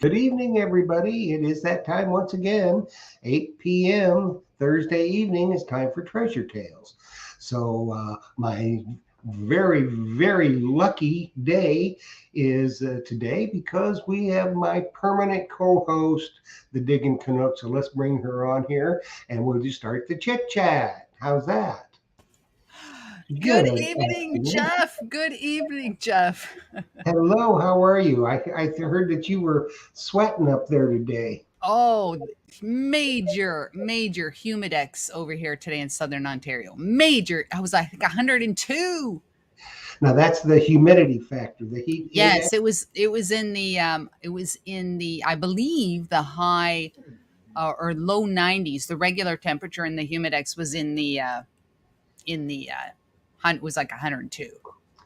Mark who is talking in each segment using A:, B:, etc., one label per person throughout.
A: Good evening, everybody. It is that time once again, 8 p.m. Thursday evening. It's time for Treasure Tales. My very lucky day is today because we have my permanent co-host, the Diggin' Canuck. So let's bring her on here and we'll just start the chit chat. How's that?
B: Good
A: Good
B: evening,
A: afternoon.
B: Jeff. Good evening, Jeff.
A: Hello, how are you? I heard that you were sweating up there today.
B: Oh, major humidex over here today in Southern Ontario. Major. I was like 102.
A: Now that's the humidity factor, the heat index.
B: Yes, it was in the I believe the high or low 90s. The regular temperature in the humidex was was like 102.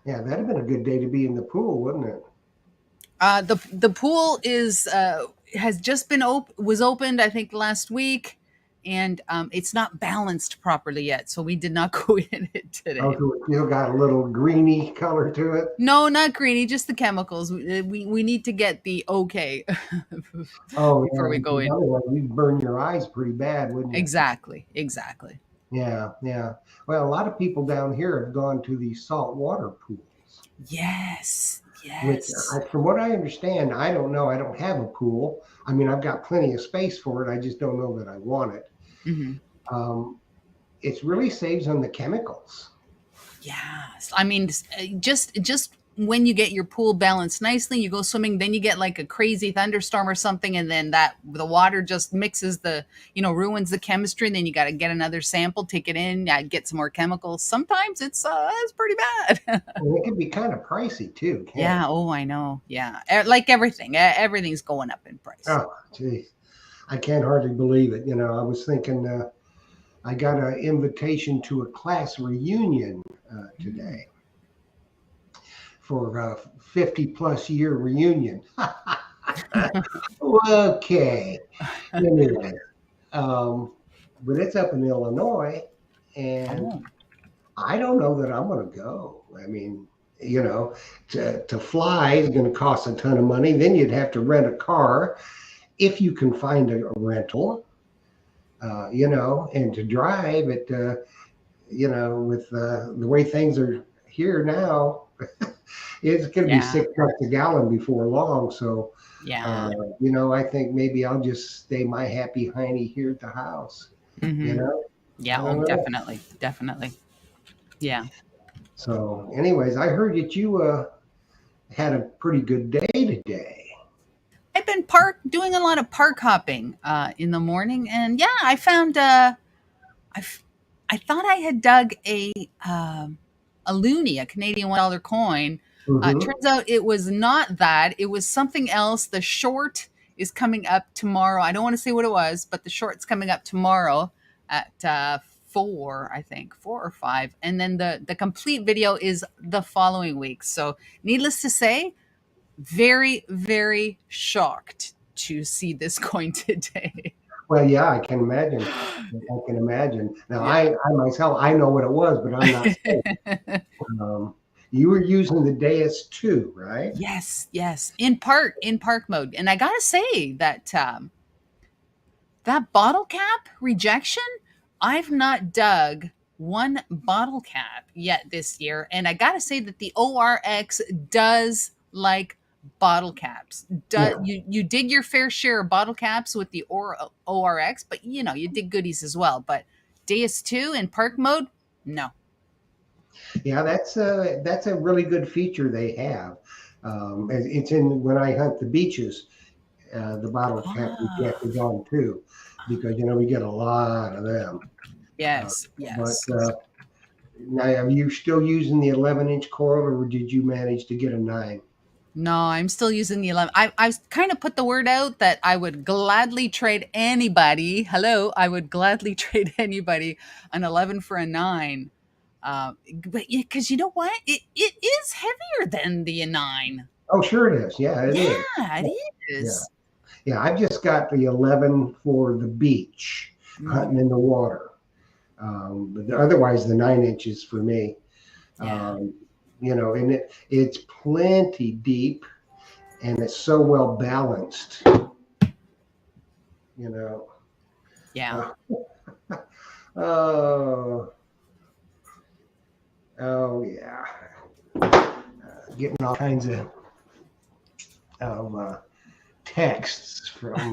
A: Yeah, that'd have been a good day to be in the pool, wouldn't it?
B: The pool is has just been was opened I think last week, and it's not balanced properly yet, so we did not go in it
A: Oh,
B: today.
A: so it still got a little greeny color to it.
B: No, not greeny, just the chemicals. We need to get the okay
A: Oh
B: before
A: yeah,
B: we go
A: because
B: in.
A: otherwise you'd burn your eyes pretty bad, wouldn't you?
B: Exactly.
A: Yeah, yeah. Well, a lot of people down here have gone to the saltwater pools,
B: Yes,
A: which,
B: yes.
A: from what I understand, I don't know. I don't have a pool. I mean, I've got plenty of space for it. I just don't know that I want it.
B: Hmm.
A: Um, it really saves on the chemicals.
B: Yes. I mean, just when you get your pool balanced nicely, you go swimming, then you get like a crazy thunderstorm or something, and then that the water just mixes ruins the chemistry, and then you got to get another sample, take it in, get some more chemicals. Sometimes it's pretty bad.
A: And it can be kind of pricey too, can't
B: Yeah.
A: it?
B: Oh, I know. Yeah. Like everything, everything's going up in price.
A: Oh, geez. I can't hardly believe it. I was thinking I got an invitation to a class reunion
B: Mm.
A: today for a 50 plus year reunion. Okay. Anyway, um, but it's up in Illinois, and
B: Oh.
A: I don't know that I'm going to go. I mean, to fly is going to cost a ton of money. Then you'd have to rent a car if you can find a rental. And to drive it, with the way things are here now, it's going to be
B: Yeah.
A: $6 a gallon before long. So,
B: Yeah.
A: I think maybe I'll just stay my happy hiney here at the house. You
B: Hmm.
A: know, I
B: Yeah. Oh,
A: don't know.
B: definitely. Yeah.
A: So, anyways, I heard that you had a pretty good day today.
B: I've been doing a lot of park hopping in the morning, and yeah, I found I f- I thought I had dug a loonie, a Canadian $1 coin.
A: Hmm.
B: Turns out it was not that; it was something else. The short is coming up tomorrow. I don't want to say what it was, but the short's coming up tomorrow at 4, I think 4 or 5, and then the complete video is the following week. So, needless to say, very shocked to see this coin today.
A: Well, yeah, I can imagine. I can imagine. Now,
B: Yeah.
A: I myself, I know what it was, but I'm not saying. Um, you were using the Deus 2, right?
B: Yes, in park mode. And I gotta say that that bottle cap rejection, I've not dug one bottle cap yet this year, and I gotta say that the ORX does like bottle caps.
A: Yeah.
B: You dig your fair share of bottle caps with the ORX, but you dig goodies as well. But Deus 2 in park mode, no.
A: Yeah, that's a really good feature they have. It's in when I hunt the beaches, the bottle cap reject
B: Ah,
A: is on too, because we get a lot of them. Uh, but
B: yes.
A: now, are you still using the 11-inch coil, or did you manage to get a 9?
B: No, I'm still using the 11. I kind of put the word out that I would gladly trade anybody. Hello, I would gladly trade anybody an 11 for a 9. But yeah, because you know what? It is heavier than the 9.
A: Oh, sure it is. Yeah, it is.
B: Yeah, it
A: Yeah,
B: is.
A: yeah. I've just got the 11 for the beach,
B: Mhm.
A: hunting in the water. But otherwise, the 9 inches for me.
B: Yeah.
A: Um, and it's plenty deep, and it's so well balanced. You know.
B: Yeah.
A: Oh, oh yeah. Getting all kinds of texts from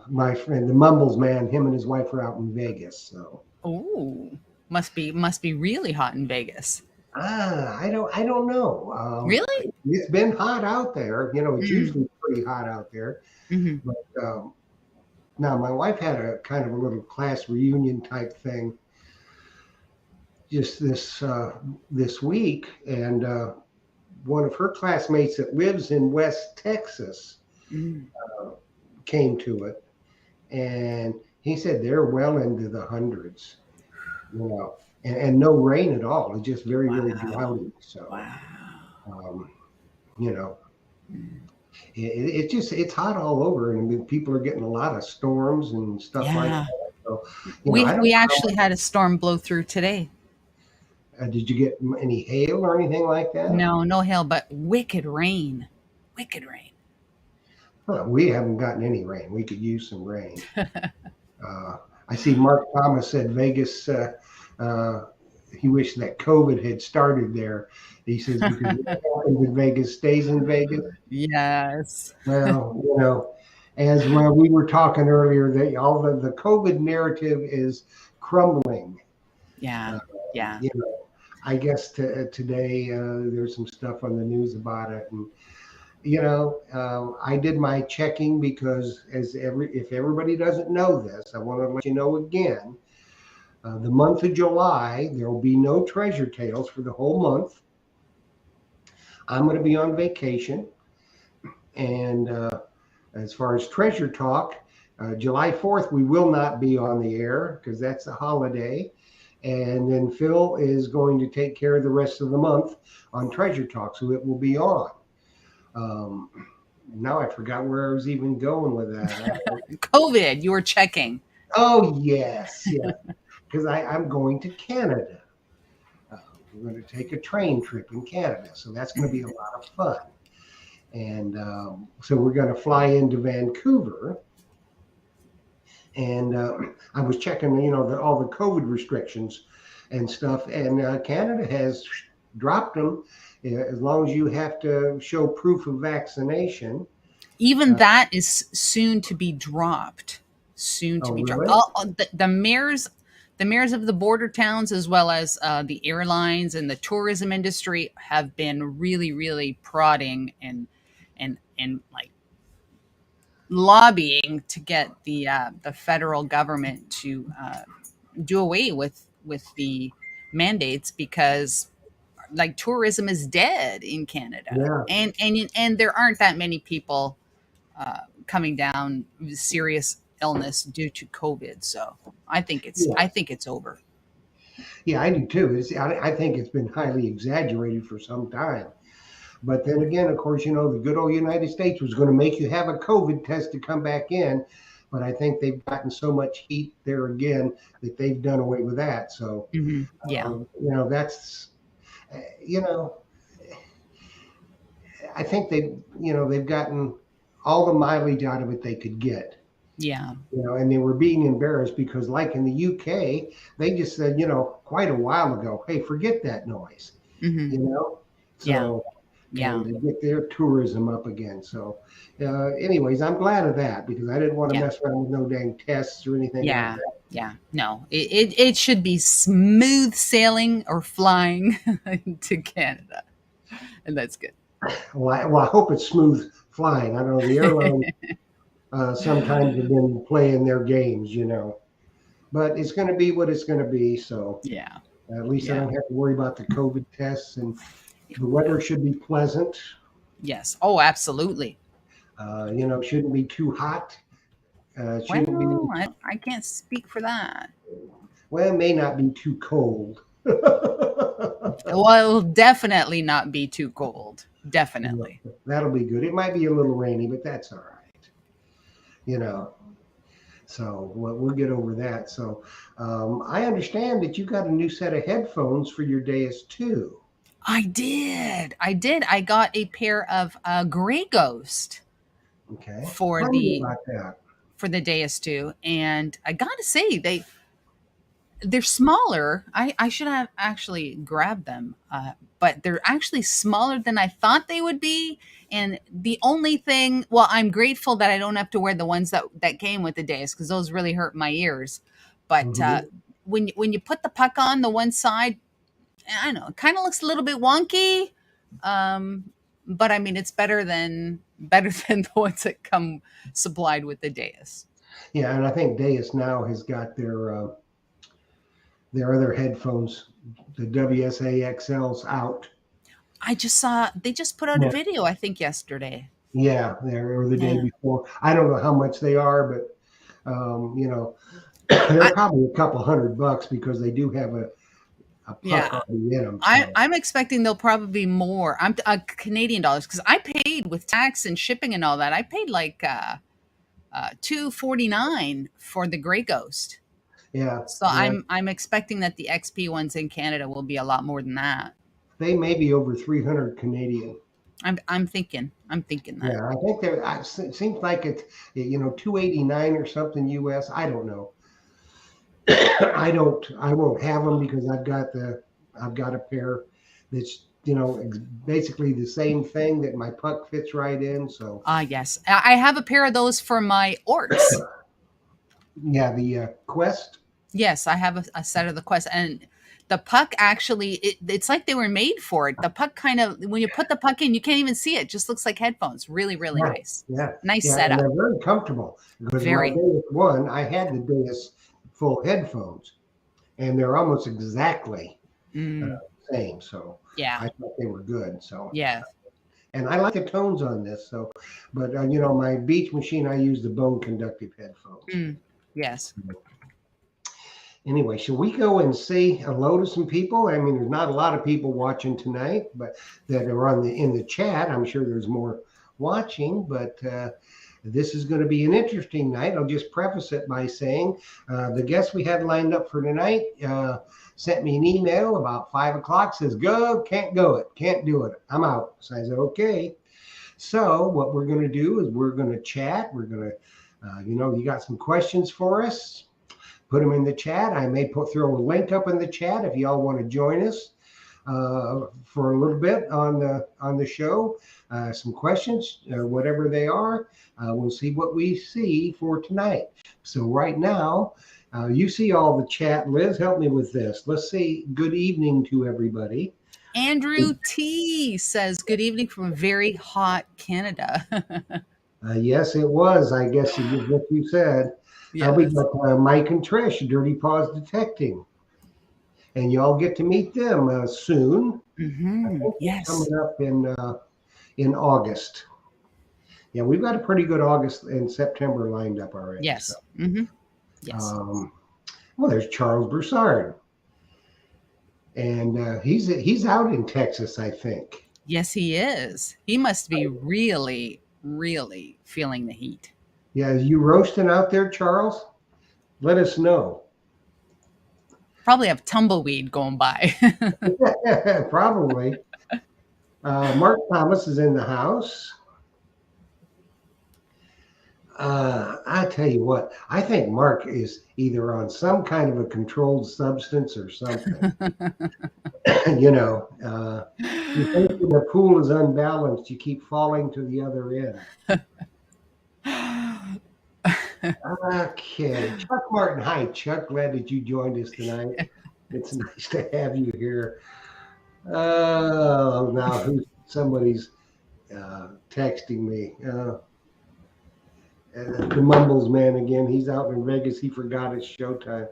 A: my friend, the Mumbles man. Him and his wife are out in Vegas. So
B: Oh, must be really hot in Vegas.
A: I don't know.
B: Really?
A: It's been hot out there. You know, it's
B: Mm.
A: usually pretty hot out there.
B: Hmm.
A: But now my wife had a kind of a little class reunion type thing just this week, and one of her classmates that lives in West Texas
B: Mm.
A: came to it, and he said they're well into the hundreds, you know, and no rain at all. It's just very, very
B: Wow.
A: droughty. So,
B: Wow.
A: um, you know,
B: Mm.
A: it's just it's hot all over, and I mean, people are getting a lot of storms and stuff like
B: Yeah.
A: that. So, I
B: We
A: don't
B: we
A: know.
B: actually had a storm blow through today.
A: Did you get any hail or anything like that?
B: No, no hail, but wicked rain. Wicked rain.
A: Well, we haven't gotten any rain. We could use some rain. Uh, I see Mark Thomas said Vegas. Uh, he wished that COVID had started there. He says because what happens in Vegas stays in Vegas.
B: Yes.
A: Well, as we were talking earlier, that all the COVID narrative is crumbling.
B: Yeah.
A: Uh,
B: Yeah.
A: you know, I guess today there's some stuff on the news about it, and I did my checking because if everybody doesn't know this, I want to let you know again. The month of July, there will be no Treasure Tales for the whole month. I'm going to be on vacation. And as far as Treasure Talk, July 4th, we will not be on the air because that's a holiday. And then Phil is going to take care of the rest of the month on Treasure Talk. So it will be on. Um, Now I forgot where I was even going with that.
B: COVID, you were checking.
A: Oh, yes, yes. Because I'm going to Canada. Uh, we're going to take a train trip in Canada. So that's going to be a lot of fun. And so we're going to fly into Vancouver. And I was checking, all the COVID restrictions and stuff. And Canada has dropped them as long as you have to show proof of vaccination.
B: Even
A: Uh,
B: that is soon to be dropped. Soon to
A: oh,
B: be dropped.
A: really?
B: All the mayors of the border towns, as well as the airlines and the tourism industry, have been really, really prodding and like lobbying to get the federal government to do away with the mandates, because like tourism is dead in Canada,
A: Yeah.
B: and there aren't that many people coming down with serious illness due to COVID. So I
A: Yeah.
B: think it's over.
A: Yeah, I do too. I think it's been highly exaggerated for some time. But then again, of course, the good old United States was going to make you have a COVID test to come back in. But I think they've gotten so much heat there again that they've done away with that. So,
B: Yeah,
A: that's, you know, I think they've gotten all the mileage out of it they could get.
B: yeah,
A: And they were being embarrassed because, like in the UK, they just said, quite a while ago, hey, forget that noise,
B: hmm
A: you know?
B: yeah,
A: So,
B: yeah,
A: and to get their tourism up again. So, anyways, I'm glad of that because I didn't want to
B: yeah,
A: mess around with no dang tests or anything like
B: yeah,
A: that.
B: yeah. No, it should be smooth sailing or flying to Canada, and that's good.
A: Well, I hope it's smooth flying. I don't know. The airlines sometimes have been playing their games. But it's going to be what it's going to be. So
B: Yeah,
A: at least I
B: yeah.
A: don't have to worry about the COVID tests, and the weather should be pleasant.
B: Yes. Oh, absolutely.
A: Shouldn't be too hot. Shouldn't be,
B: Well, I can't speak for that.
A: well, it may not be too cold.
B: Well, it'll definitely not be too cold.
A: Yeah,
B: Definitely.
A: that'll be good. It might be a little rainy, but that's all right. You know, so we'll get over that. So I understand that you got a new set of headphones for your dais too.
B: I did. I did. I got a pair of Grey Ghost
A: Okay.
B: for
A: Tell me
B: the
A: about that.
B: Deus 2, and I gotta say they're smaller. I should have actually grabbed them, but they're actually smaller than I thought they would be. And the only thing, well, I'm grateful that I don't have to wear the ones that came with the Deus because those really hurt my ears. But
A: Hmm.
B: when you put the puck on the one side, I don't know, it kind of looks a little bit wonky. Um, but I mean, it's better than the ones that come supplied with the Deus.
A: Yeah, and I think Deus now has got their other headphones, the WSA XLs out.
B: I just saw they just put out a
A: Yeah,
B: video, I think yesterday.
A: yeah, there or the day
B: Yeah.
A: before. I don't know how much they are, but they're
B: I
A: probably a couple $100 because they do have a puck
B: yeah.
A: already in them.
B: I
A: So
B: I'm expecting they'll probably be more. I'm Canadian dollars because I paid with tax and shipping and all that. I paid like $249 for the Grey Ghost.
A: yeah,
B: So
A: yeah,
B: I'm expecting that the XP ones in Canada will be a lot more than that.
A: they may be over 300 Canadian.
B: I'm thinking that.
A: Yeah, I think it seems like it's 289 or something US. I don't know. I won't have them because I've got a pair that's basically the same thing that my puck fits right in. So
B: Yes. I have a pair of those for my orcs.
A: yeah, the Quest.
B: Yes, I have a set of the Quest, and the puck actually it's like they were made for it. The puck kind of when you put the puck in, you can't even see it. Just looks like headphones. Really, really
A: Yeah,
B: nice.
A: yeah,
B: Nice
A: yeah, and
B: setup.
A: they're very comfortable because my
B: Very.
A: Deus one, I had the Deus full headphones, and they're almost exactly the
B: Mm,
A: same. So
B: yeah.
A: I thought they were good. So
B: Yeah.
A: and I like the tones on this. So, but my Beach Machine, I use the bone conductive headphones.
B: Mm, yes.
A: Anyway, should we go and say hello to some people? I mean, there's not a lot of people watching tonight, but that are in the chat. I'm sure there's more watching, but this is going to be an interesting night. I'll just preface it by saying the guest we had lined up for tonight sent me an email about 5 o'clock. Says, "Go, can't go it, can't do it. I'm out." So I said, "Okay." So what we're going to do is we're going to chat. We're going to, you got some questions for us, put them in the chat. I may throw a link up in the chat if y'all want to join us for a little bit on the show. Some questions, whatever they are. We'll see what we see for tonight. So right now, you see all the chat. Liz, help me with this. Let's say good evening to everybody.
B: Andrew T says, "Good evening from very hot Canada."
A: Yes, it was. I guess what you said. We
B: Yes.
A: got Mike and Trish, Dirty Paws Detecting, and y'all get to meet them soon. I think it's
B: Yes.
A: coming up in August. Yeah, we've got a pretty good August and September lined up already. So,
B: Yes. Yes.
A: um, well, there's Charles Broussard, and he's out in Texas, I think.
B: Yes, he is. He must be really, really feeling the heat.
A: Yeah, you roasting out there, Charles? Let us know.
B: Probably have tumbleweed going by.
A: Probably. Mark Thomas is in the house. I tell you what, I think Mark is either on some kind of a controlled substance or something. You think when the pool is unbalanced, you keep falling to the other end. Okay, Chuck Martin. Hi, Chuck. Glad that you joined us tonight. It's nice to have you here. Oh, now somebody's texting me. The Mumbles man again. He's out in Vegas. He forgot it's showtime.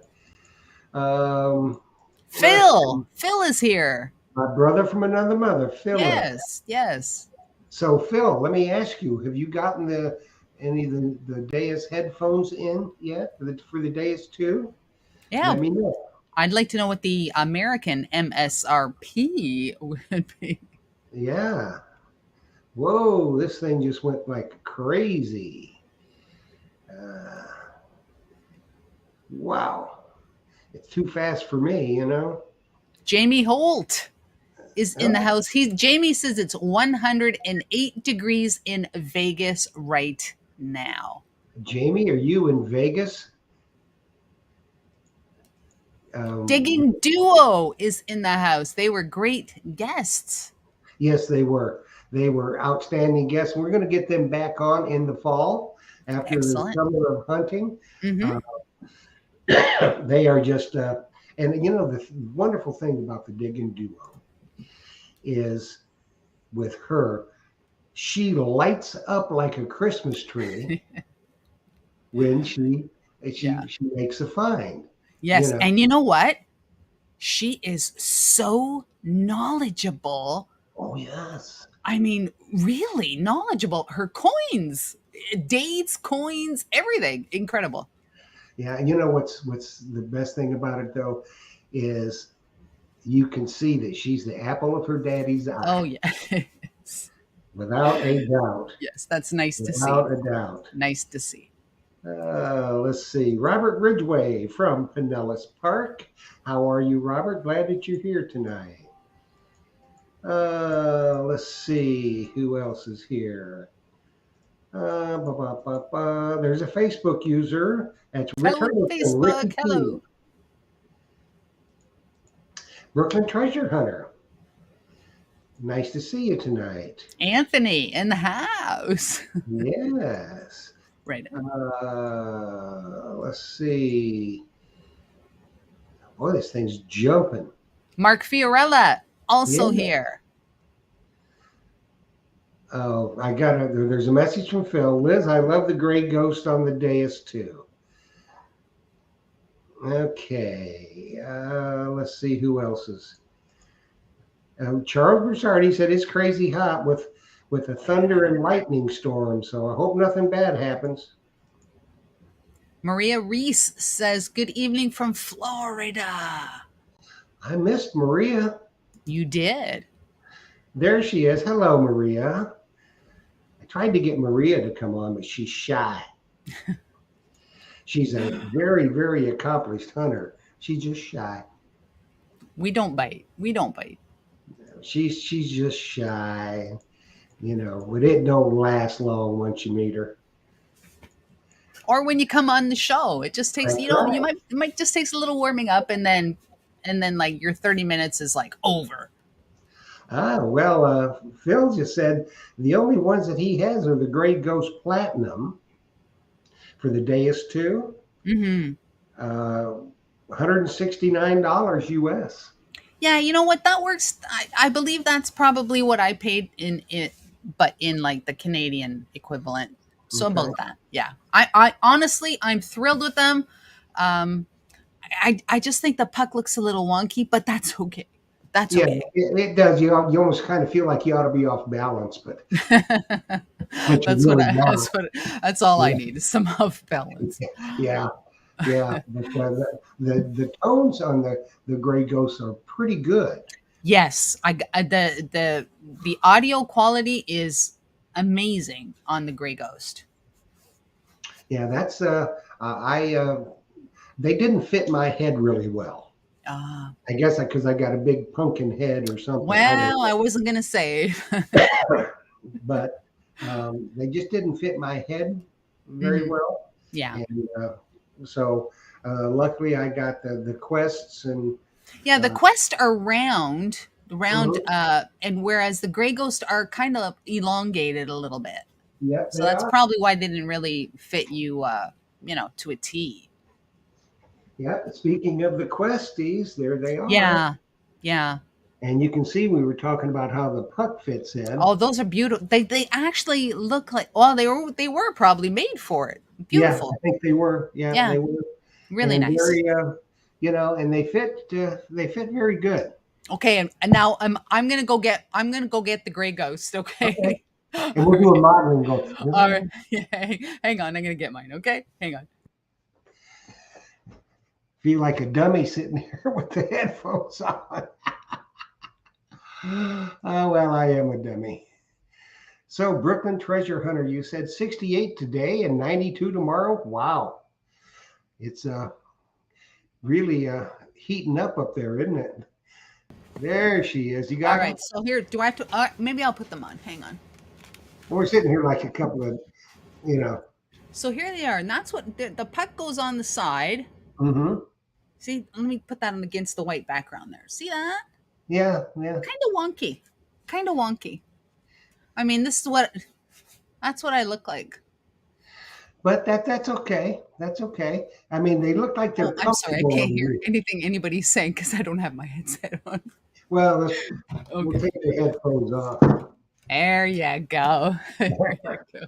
B: Phil is here.
A: My brother from another mother, Phil.
B: Yes. Yes.
A: So, Phil, let me ask you: have you gotten any of the Deus headphones in yet for the Deus 2?
B: Yeah.
A: Let me know.
B: I'd like to know what the American MSRP would be.
A: Yeah. Whoa, this thing just went like crazy. Wow. It's too fast for me,
B: Jamie Holt. is in the house. Jamie says it's 108 degrees in Vegas right now.
A: Jamie, are you in Vegas?
B: Digging Duo is in the house. They were great guests.
A: Yes, they were. They were outstanding guests. We're going to get them back on in the fall after
B: Excellent.
A: the summer of hunting.
B: Mm-hmm.
A: They are just, and you know, the wonderful thing about the Digging Duo is with her, she lights up like a Christmas tree when she makes a find.
B: Yes.
A: You know?
B: And you know what? She is so knowledgeable.
A: Oh, yes.
B: I mean, really knowledgeable. Her coins, dates, coins, everything. Incredible.
A: Yeah. And you know what's the best thing about it, though, is you can see that she's the apple of her daddy's eye.
B: Oh, yes.
A: Without a doubt.
B: Yes, that's nice to see.
A: Without a doubt.
B: Nice to see.
A: Let's see. Robert Ridgway from Pinellas Park. How are you, Robert? Glad that you're here tonight. Let's see. Who else is here? There's a Facebook user. That's
B: Hello, Facebook. Hello.
A: Brooklyn Treasure Hunter. Nice to see you tonight.
B: Anthony in the house.
A: Yes.
B: Right.
A: Let's see. Boy, this thing's jumping.
B: Mark Fiorella also here.
A: Oh, there's a message from Phil. Liz, I love the gray ghost on the dais too. Okay. Let's see who else is. Charles Broussardi said it's crazy hot with a thunder and lightning storm, so I hope nothing bad happens.
B: Maria Reese says, good evening from Florida.
A: I missed Maria.
B: You did.
A: There she is. Hello, Maria. I tried to get Maria to come on, but she's shy. She's a very, very accomplished hunter. She's just shy.
B: We don't bite.
A: She's just shy. You know, but it don't last long once you meet her.
B: Or when you come on the show, it just takes, it might just takes a little warming up, and then like your 30 minutes is like over.
A: Well, Phil just said the only ones that he has are the Gray Ghost Platinum for the Deus 2.
B: Mm-hmm.
A: $169 US.
B: Yeah, you know what? That works. I believe that's probably what I paid in it, but in like the Canadian equivalent. So
A: Okay.
B: about that. Yeah. I honestly, I'm thrilled with them. I just think the puck looks a little wonky, but that's okay. That's okay.
A: It does. You almost kind of feel like you ought to be off balance, but
B: that's all I need is some off balance.
A: Yeah. But the tones on the Gray Ghosts are pretty good.
B: Yes, the audio quality is amazing on the Gray Ghost.
A: Yeah, that's they didn't fit my head really well. I guess because I got a big pumpkin head or something.
B: Well, I wasn't gonna say,
A: but they just didn't fit my head very well.
B: Yeah.
A: And so luckily I got the Quests and
B: the Quest are round, and whereas the Gray Ghost are kind of elongated a little bit.
A: Yeah.
B: So that's probably why they didn't really fit you, to a T.
A: Yeah. Speaking of the Questies, there they are.
B: Yeah.
A: And you can see we were talking about how the puck fits in.
B: Oh, those are beautiful. They actually look like, they were probably made for it. Beautiful.
A: Yeah, I think they were. Yeah. They were
B: really nice.
A: Very, and they fit very good.
B: Okay, and now I'm gonna go get the Gray Ghost. Okay.
A: And we'll do a modeling go.
B: All right. Yeah, hang on. I'm gonna get mine. Okay, hang on.
A: Feel like a dummy sitting here with the headphones on. Oh, well, I am a dummy. So, Brooklyn Treasure Hunter, you said 68 today and 92 tomorrow. Wow, it's really heating up there, isn't it? There she is. You
B: All
A: got them?
B: right. So here, do I have to? Maybe I'll put them on. Hang on.
A: We're sitting here like a couple of, you know.
B: So here they are, and that's what the puck goes on the side.
A: Mm-hmm.
B: See, let me put that on against the white background there. See that?
A: Yeah, yeah.
B: Kind of wonky. Kind of wonky. I mean, this is what that's what I look like.
A: But that's okay. That's okay. I mean, they look like they're
B: Oh, I'm sorry. I
A: comfortable
B: can't
A: on
B: hear
A: you.
B: anything anybody's saying because I don't have my headset on.
A: Well, we'll
B: Okay.
A: take the headphones off.
B: There you go. There you go.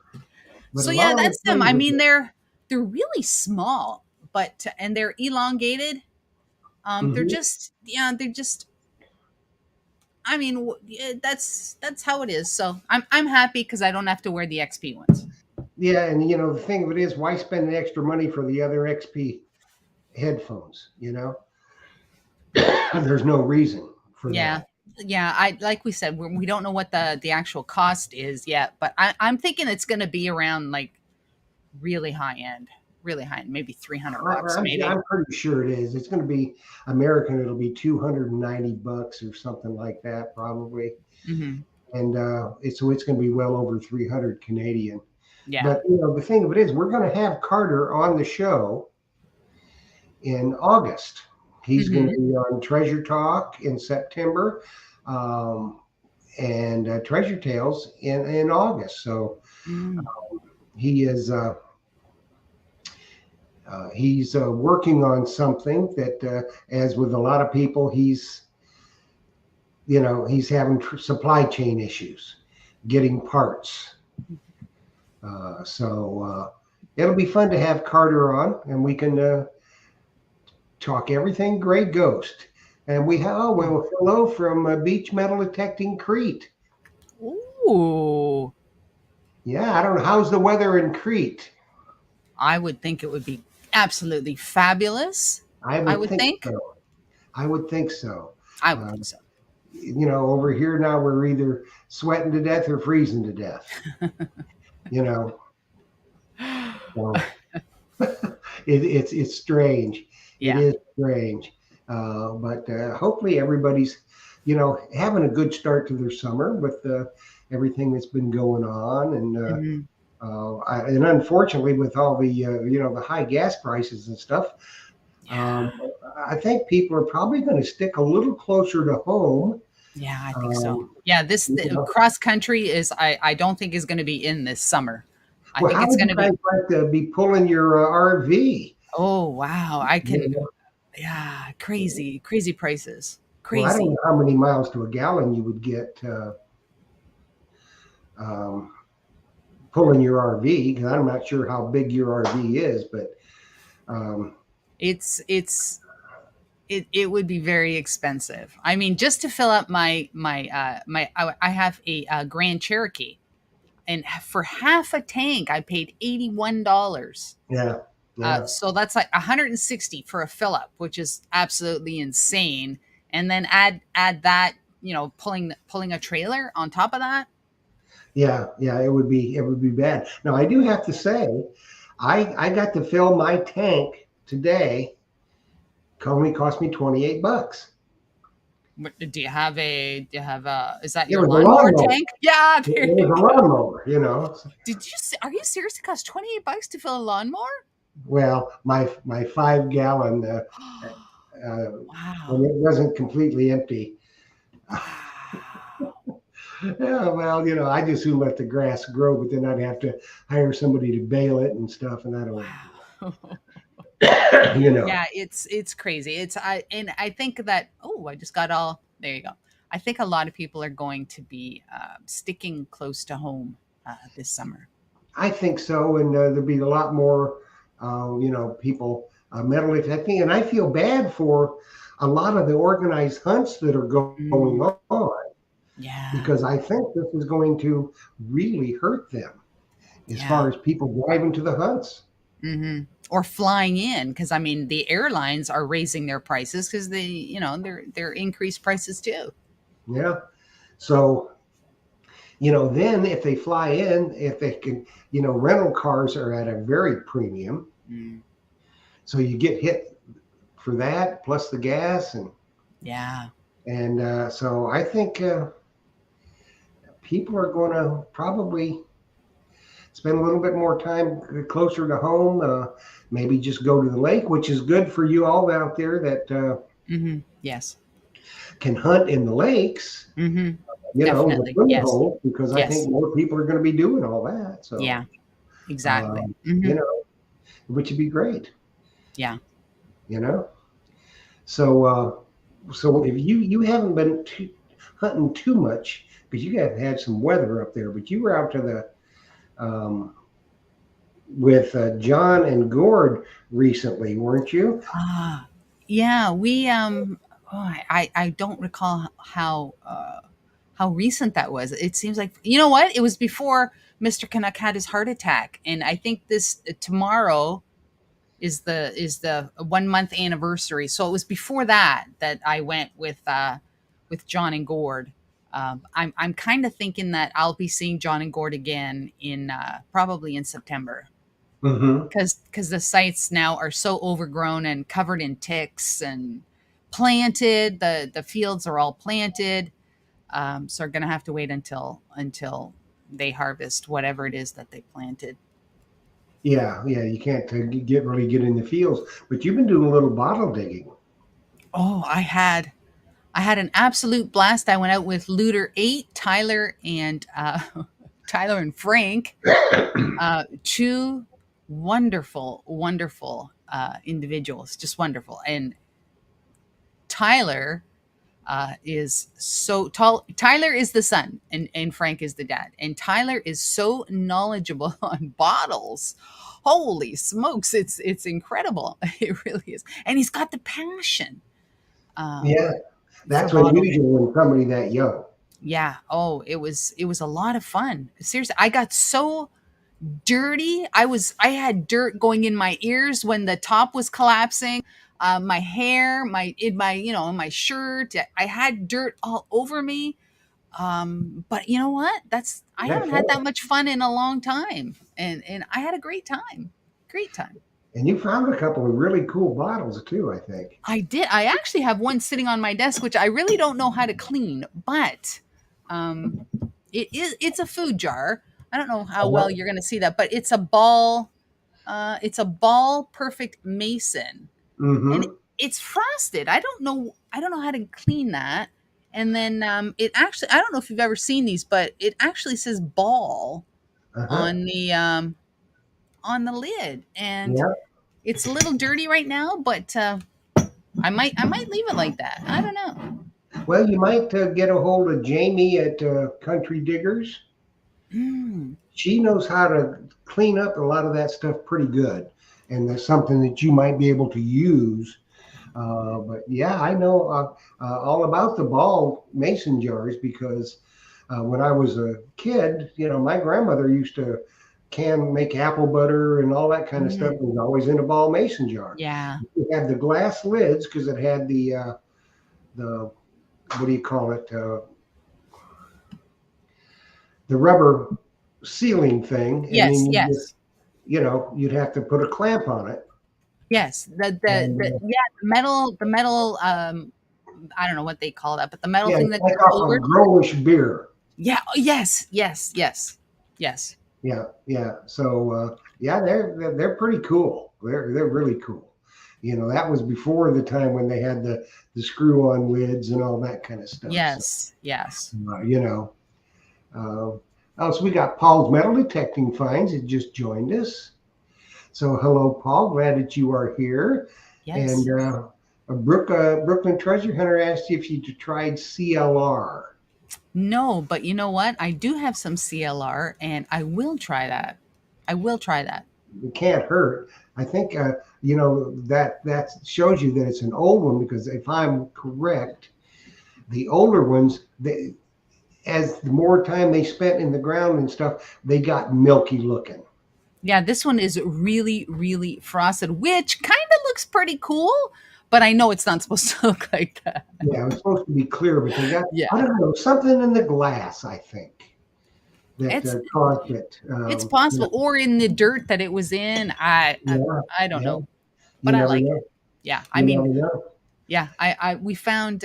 A: But
B: So
A: a
B: yeah,
A: lot of the
B: that's them.
A: things
B: I
A: with
B: mean, they're really small, but and they're elongated. They're
A: mhm.
B: just yeah, they're just. I mean, yeah, that's how it is. So I'm happy because I don't have to wear the XP ones.
A: Yeah, and the thing of it is, why spend the extra money for the other XP headphones? There's no reason for
B: Yeah.
A: that.
B: Yeah, I like we said, we don't know what the actual cost is yet, but I'm thinking it's going to be around like really high end, maybe 300 bucks, maybe.
A: I'm pretty sure it is. It's going to be American. It'll be $290 or something like that, probably.
B: Hmm.
A: And it's going to be well over 300 Canadian.
B: Yeah.
A: But the thing of it is, we're going to have Carter on the show in August. He's going to
B: Hmm.
A: be on Treasure Talk in September, um, and Treasure Tales in August. So
B: Mm.
A: he is he's working on something that, as with a lot of people, he's having supply chain issues, getting parts. So it'll be fun to have Carter on, and we can talk everything Gray Ghost. And we have, oh, well, hello from Beach Metal Detecting Crete.
B: Ooh,
A: Yeah, I don't know. How's the weather in Crete?
B: I would think it would be absolutely fabulous.
A: I
B: I
A: would
B: would
A: think
B: think.
A: so. I would think so.
B: I would
A: Uh,
B: think so.
A: Over here now, we're either sweating to death or freezing to death. You know, so it's strange. It
B: Yeah.
A: is strange. But hopefully everybody's, having a good start to their summer with everything that's been going on.
B: Mhm.
A: And unfortunately, with all the high gas prices and stuff,
B: Yeah.
A: um, I think people are probably going to stick a little closer to home.
B: Yeah, I think so.
A: Um,
B: Yeah,
A: you know,
B: cross country is I don't think is going to be in this summer. I
A: well,
B: think
A: how
B: it's
A: would
B: going
A: you
B: to
A: guys
B: be.
A: like to be pulling your RV?
B: Oh wow, I can.
A: You
B: Yeah, crazy, crazy prices,
A: Well, I don't
B: crazy.
A: know how many miles to a gallon you would get um, pulling your RV, because I'm not sure how big your RV is, but um,
B: It's it would be very expensive. I mean, just to fill up I have a Grand Cherokee, and for half a tank, I paid $81.
A: yeah, yeah,
B: So that's like 160 for a fill up, which is absolutely insane. And then add that, pulling a trailer on top of that.
A: yeah. It would be bad. Now, I do have to say, I got to fill my tank today. Only cost me $28.
B: Is that
A: It
B: your
A: was a
B: lawnmower
A: lawnmower.
B: tank? Yeah,
A: It
B: there
A: was
B: you
A: a
B: go.
A: lawnmower.
B: Are you serious? It cost $28 to fill a lawnmower?
A: Well, my 5 gallon, uh, when
B: Wow.
A: it wasn't completely empty.
B: Wow.
A: Yeah, well, I just soon let the grass grow, but then I'd have to hire somebody to bale it and stuff, and I don't want
B: Wow.
A: to do that.
B: Yeah, it's crazy. I think that I just got all there you go. I think a lot of people are going to be sticking close to home this summer.
A: I think so, and there'll be a lot more, people metal detecting, and I feel bad for a lot of the organized hunts that are going
B: Mm,
A: on,
B: yeah,
A: because I think this is going to really hurt them as
B: yeah.
A: far as people driving to the hunts.
B: Or flying in because I mean the airlines are raising their prices because they're increased prices too.
A: Yeah. So, then if they fly in, if they can, rental cars are at a very premium.
B: Mm,
A: So you get hit for that plus the gas, and
B: yeah.
A: And so I think people are going to probably spend a little bit more time closer to home. Maybe just go to the lake, which is good for you all out there that
B: Yes.
A: can hunt in the lakes. The
B: Definitely.
A: swimming
B: Yes.
A: hole, because I
B: Yes.
A: think more people are going to be doing all that. So,
B: Yeah. Exactly.
A: um, you know, which would be great.
B: Yeah.
A: You know, so so if you haven't been hunting too much because you have had some weather up there, but you were out to the um, with John and Gord recently, weren't you?
B: Ah, yeah, we oh, I don't recall how recent that was. It seems like, you know what? It was before Mr. Canuck had his heart attack, and I think this tomorrow is the 1 month anniversary. So it was before that I went with John and Gord. I'm kind of thinking that I'll be seeing John and Gord again in probably in September,
A: Mm-hmm.
B: because the sites now are so overgrown and covered in ticks and planted. The fields are all planted, so we're gonna have to wait until they harvest whatever it is that they planted.
A: Yeah, yeah. You can't get in the fields, but you've been doing a little bottle digging.
B: Oh, I had an absolute blast. I went out with Looter 8, Tyler, and Tyler and Frank, two wonderful, wonderful individuals, just wonderful. And Tyler is so tall. Tyler is the son, and Frank is the dad. And Tyler is so knowledgeable on bottles. Holy smokes, it's incredible. It really is. And he's got the passion um,
A: Yeah,
B: for
A: that's
B: bottle.
A: unusual in somebody that young.
B: Yeah. Oh, it was a lot of fun. Seriously, I got so dirty. I had dirt going in my ears when the top was collapsing. My hair, in my shirt. I had dirt all over me. But you know what? I
A: That's
B: haven't
A: fun.
B: had that much fun in a long time, and I had a great time. Great time.
A: And you found a couple of really cool bottles too, I think.
B: I did. I actually have one sitting on my desk, which I really don't know how to clean, but um, it's a food jar. I don't know how well
A: Uh-huh.
B: you're going to see that, but it's a ball. It's a ball perfect mason, and
A: Mm-hmm.
B: it's frosted. I don't know. I don't know how to clean that. And then it actually. I don't know if you've ever seen these, but it actually says ball
A: Uh-huh.
B: on the lid, and
A: Yeah.
B: it's a little dirty right now, but I might leave it like that. I don't know.
A: Well, you might get a hold of Jamie at Country Diggers.
B: Mm,
A: She knows how to clean up a lot of that stuff pretty good, and there's something that you might be able to use. But yeah, I know all about the ball mason jars because when I was a kid, my grandmother used to make apple butter and all that kind of stuff.
B: mm,
A: It was always in a ball mason jar.
B: yeah.
A: It had the glass lids because it had the what do you call it? The rubber sealing thing, and then
B: Yes. Yes.
A: you'd have to put a clamp on it.
B: Yes. The
A: And
B: yeah, the metal. I don't know what they call that, but the metal
A: yeah,
B: thing
A: it's
B: that
A: like
B: goes
A: off
B: over.
A: a Growlish beer.
B: Yeah. Oh, yes. Yes. Yes. Yes.
A: Yeah, yeah. So yeah, they're pretty cool. They're really cool. That was before the time when they had the screw on lids and all that kind of stuff. So
B: Yes. Yes.
A: uh, you know, uh, so we got Paul's metal detecting finds. It just joined us. So hello, Paul. Glad that you are here. And
B: Yes.
A: Brooklyn Treasure Hunter asked you if you tried CLR.
B: No, but you know what? I do have some CLR, and I will try that. I will try that.
A: It can't hurt. I think that shows you that it's an old one because if I'm correct, the older ones, as the more time they spent in the ground and stuff, they got milky looking.
B: Yeah, this one is really, really frosted, which kind of looks pretty cool, but I know it's not supposed to look like that.
A: Yeah, it was supposed to be clear, but they got, I
B: Yeah,
A: don't know, something in the glass, I think, that
B: it's
A: caused it.
B: it's possible, or in the dirt that it was in. I I,
A: Yeah,
B: I don't
A: yeah,
B: know,
A: you
B: but I
A: never
B: like it.
A: know.
B: Yeah, I
A: You
B: mean,
A: never know.
B: yeah, I we found.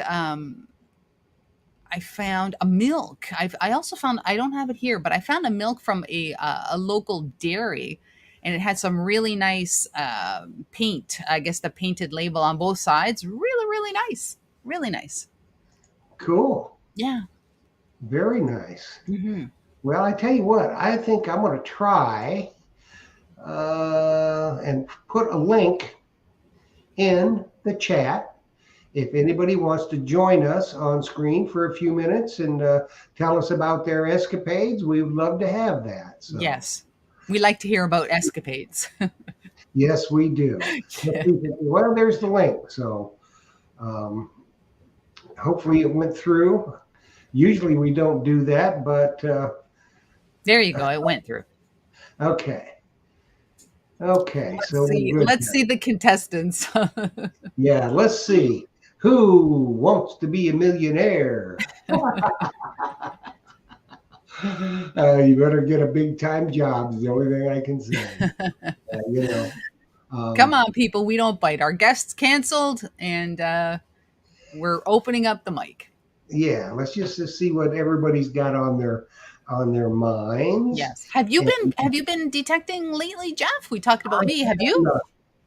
B: I found a milk. I also found, I don't have it here, but I found a milk from a local dairy, and it had some really nice paint. I guess the painted label on both sides, really nice, really nice.
A: Cool.
B: Yeah.
A: Very nice.
B: Hmm.
A: Well, I tell you what, I think I'm going to try and put a link in the chat. If anybody wants to join us on screen for a few minutes and tell us about their escapades, we would love to have that. So,
B: Yes, we like to hear about escapades.
A: yes, we do.
B: Yeah.
A: Well, there's the link. So, um, hopefully it went through. Usually we don't do that, but
B: There you go. It went through.
A: okay. Okay,
B: Let's
A: so
B: see.
A: we're good.
B: Let's see the contestants.
A: Yeah, let's see. Who wants to be a millionaire? You better get a big time job, is the only thing I can say. You know,
B: Come on, people. We don't bite. Our guests canceled, and we're opening up the mic.
A: yeah, let's just see what everybody's got on their minds.
B: Yes.
A: And
B: Have you been detecting lately, Jeff? We talked about me. Have you?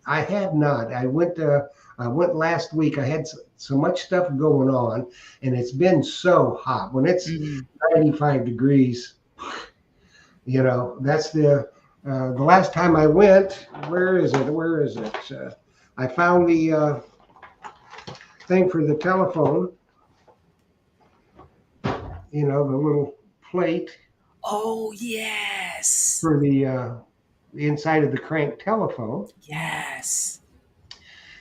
A: I have not. I went last week. I had so much stuff going on, and it's been so hot. When it's
B: Mhm.
A: 95 degrees, that's the last time I went. Where is it? Where is it? I found the thing for the telephone. The little plate
B: Oh, yes.
A: for the inside of the crank telephone.
B: Yes.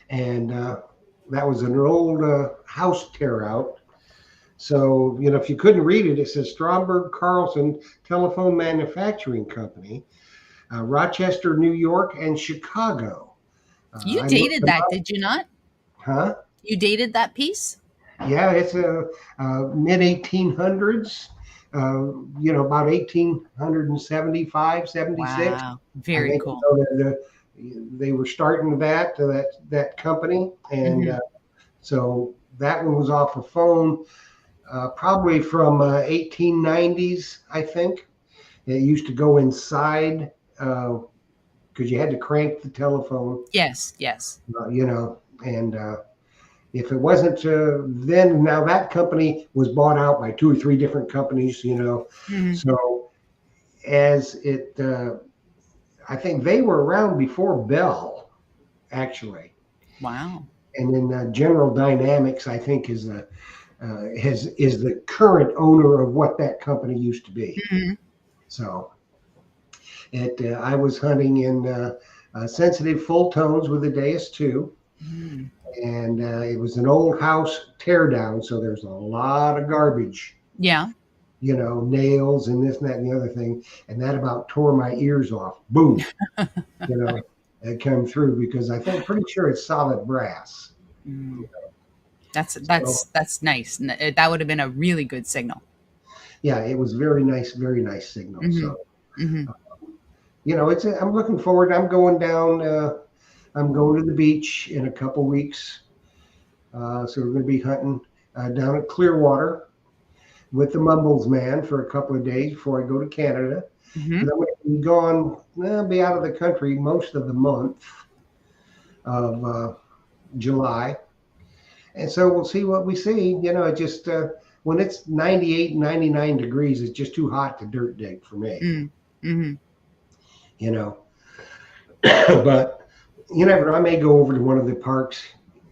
A: And that was an old house tear out. So, if you couldn't read it, it says Stromberg Carlson Telephone Manufacturing Company, Rochester, New York, and Chicago.
B: You
A: I looked
B: dated
A: them
B: that,
A: up.
B: did you not?
A: Huh?
B: You dated that piece?
A: Yeah, it's a mid 1800s. About 1875, 76.
B: Wow.
A: I
B: Very
A: think
B: cool.
A: they were starting that company, and
B: Mhm.
A: so that one was off a phone, probably from 1890s, I think. It used to go inside because you had to crank the telephone,
B: Yes. Yes.
A: and if it wasn't then, now that company was bought out by two or three different companies,
B: Mhm.
A: so as it, I think they were around before Bell, actually.
B: Wow.
A: And then General Dynamics, I think, is the current owner of what that company used to be.
B: Mhm.
A: So I was hunting in sensitive full tones with the Deus 2,
B: Mhm.
A: and it was an old house teardown, so there's a lot of garbage,
B: Yeah.
A: nails and this and that and the other thing, and that about tore my ears off. Boom, it came through because I think pretty sure it's solid brass.
B: Mm. That's
A: So
B: that's nice. That would have been a really good signal.
A: yeah, it was very nice signal.
B: Hmm.
A: So
B: Hmm.
A: I'm looking forward. I'm going down. I'm going to the beach in a couple weeks. So we're going to be hunting down at Clearwater with the Mumbles Man for a couple of days before I go to Canada.
B: Hmm.
A: And I'm going to be gone, be out of the country most of the month of July. And so we'll see what we see. It just, when it's 98, 99 degrees, it's just too hot to dirt dig for me,
B: Mm-hmm.
A: you know. But you never know. I may go over to one of the parks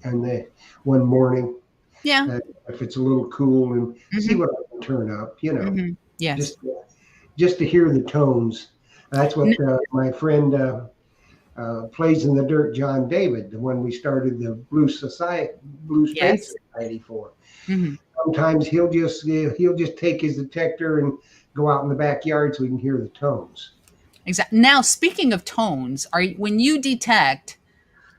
A: and one morning
B: Yeah.
A: if it's a little cool and see
B: Hmm.
A: what I can turn up,
B: Hmm. Yes.
A: just just to hear the tones. That's what my friend plays in the dirt, John David, the one we started the Blue Space
B: Yes.
A: Society for.
B: Hmm.
A: Sometimes he'll just take his detector and go out in the backyard so we can hear the tones.
B: Exactly. Now, speaking of tones, when you detect,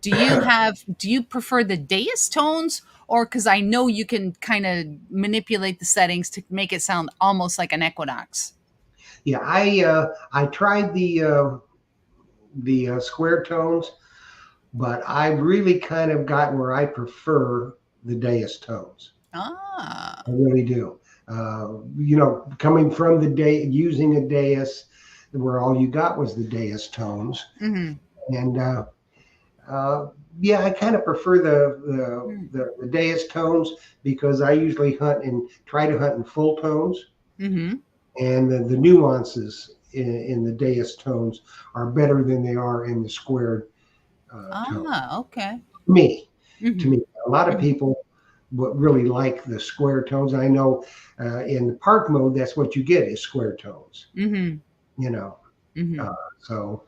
B: do you prefer the Deus tones, or because I know you can kind of manipulate the settings to make it sound almost like an Equinox?
A: Yeah, I tried the square tones, but I've really kind of gotten where I prefer the Deus tones.
B: Ah.
A: I really do. Coming from the day using a dais where all you got was the dais tones,
B: Mm-hmm.
A: and uh, yeah, I kind of prefer
B: Mm-hmm.
A: the dais tones because I usually hunt and try to hunt in full tones,
B: Mm-hmm.
A: and the nuances in the dais tones are better than they are in the squared tone.
B: Ah, okay.
A: Me, to
B: Mm-hmm.
A: me, a lot of
B: Mm-hmm.
A: people would really like the square tones. I know in the park mode, that's what you get is square tones.
B: Mm-hmm.
A: You know,
B: Mm-hmm.
A: uh, so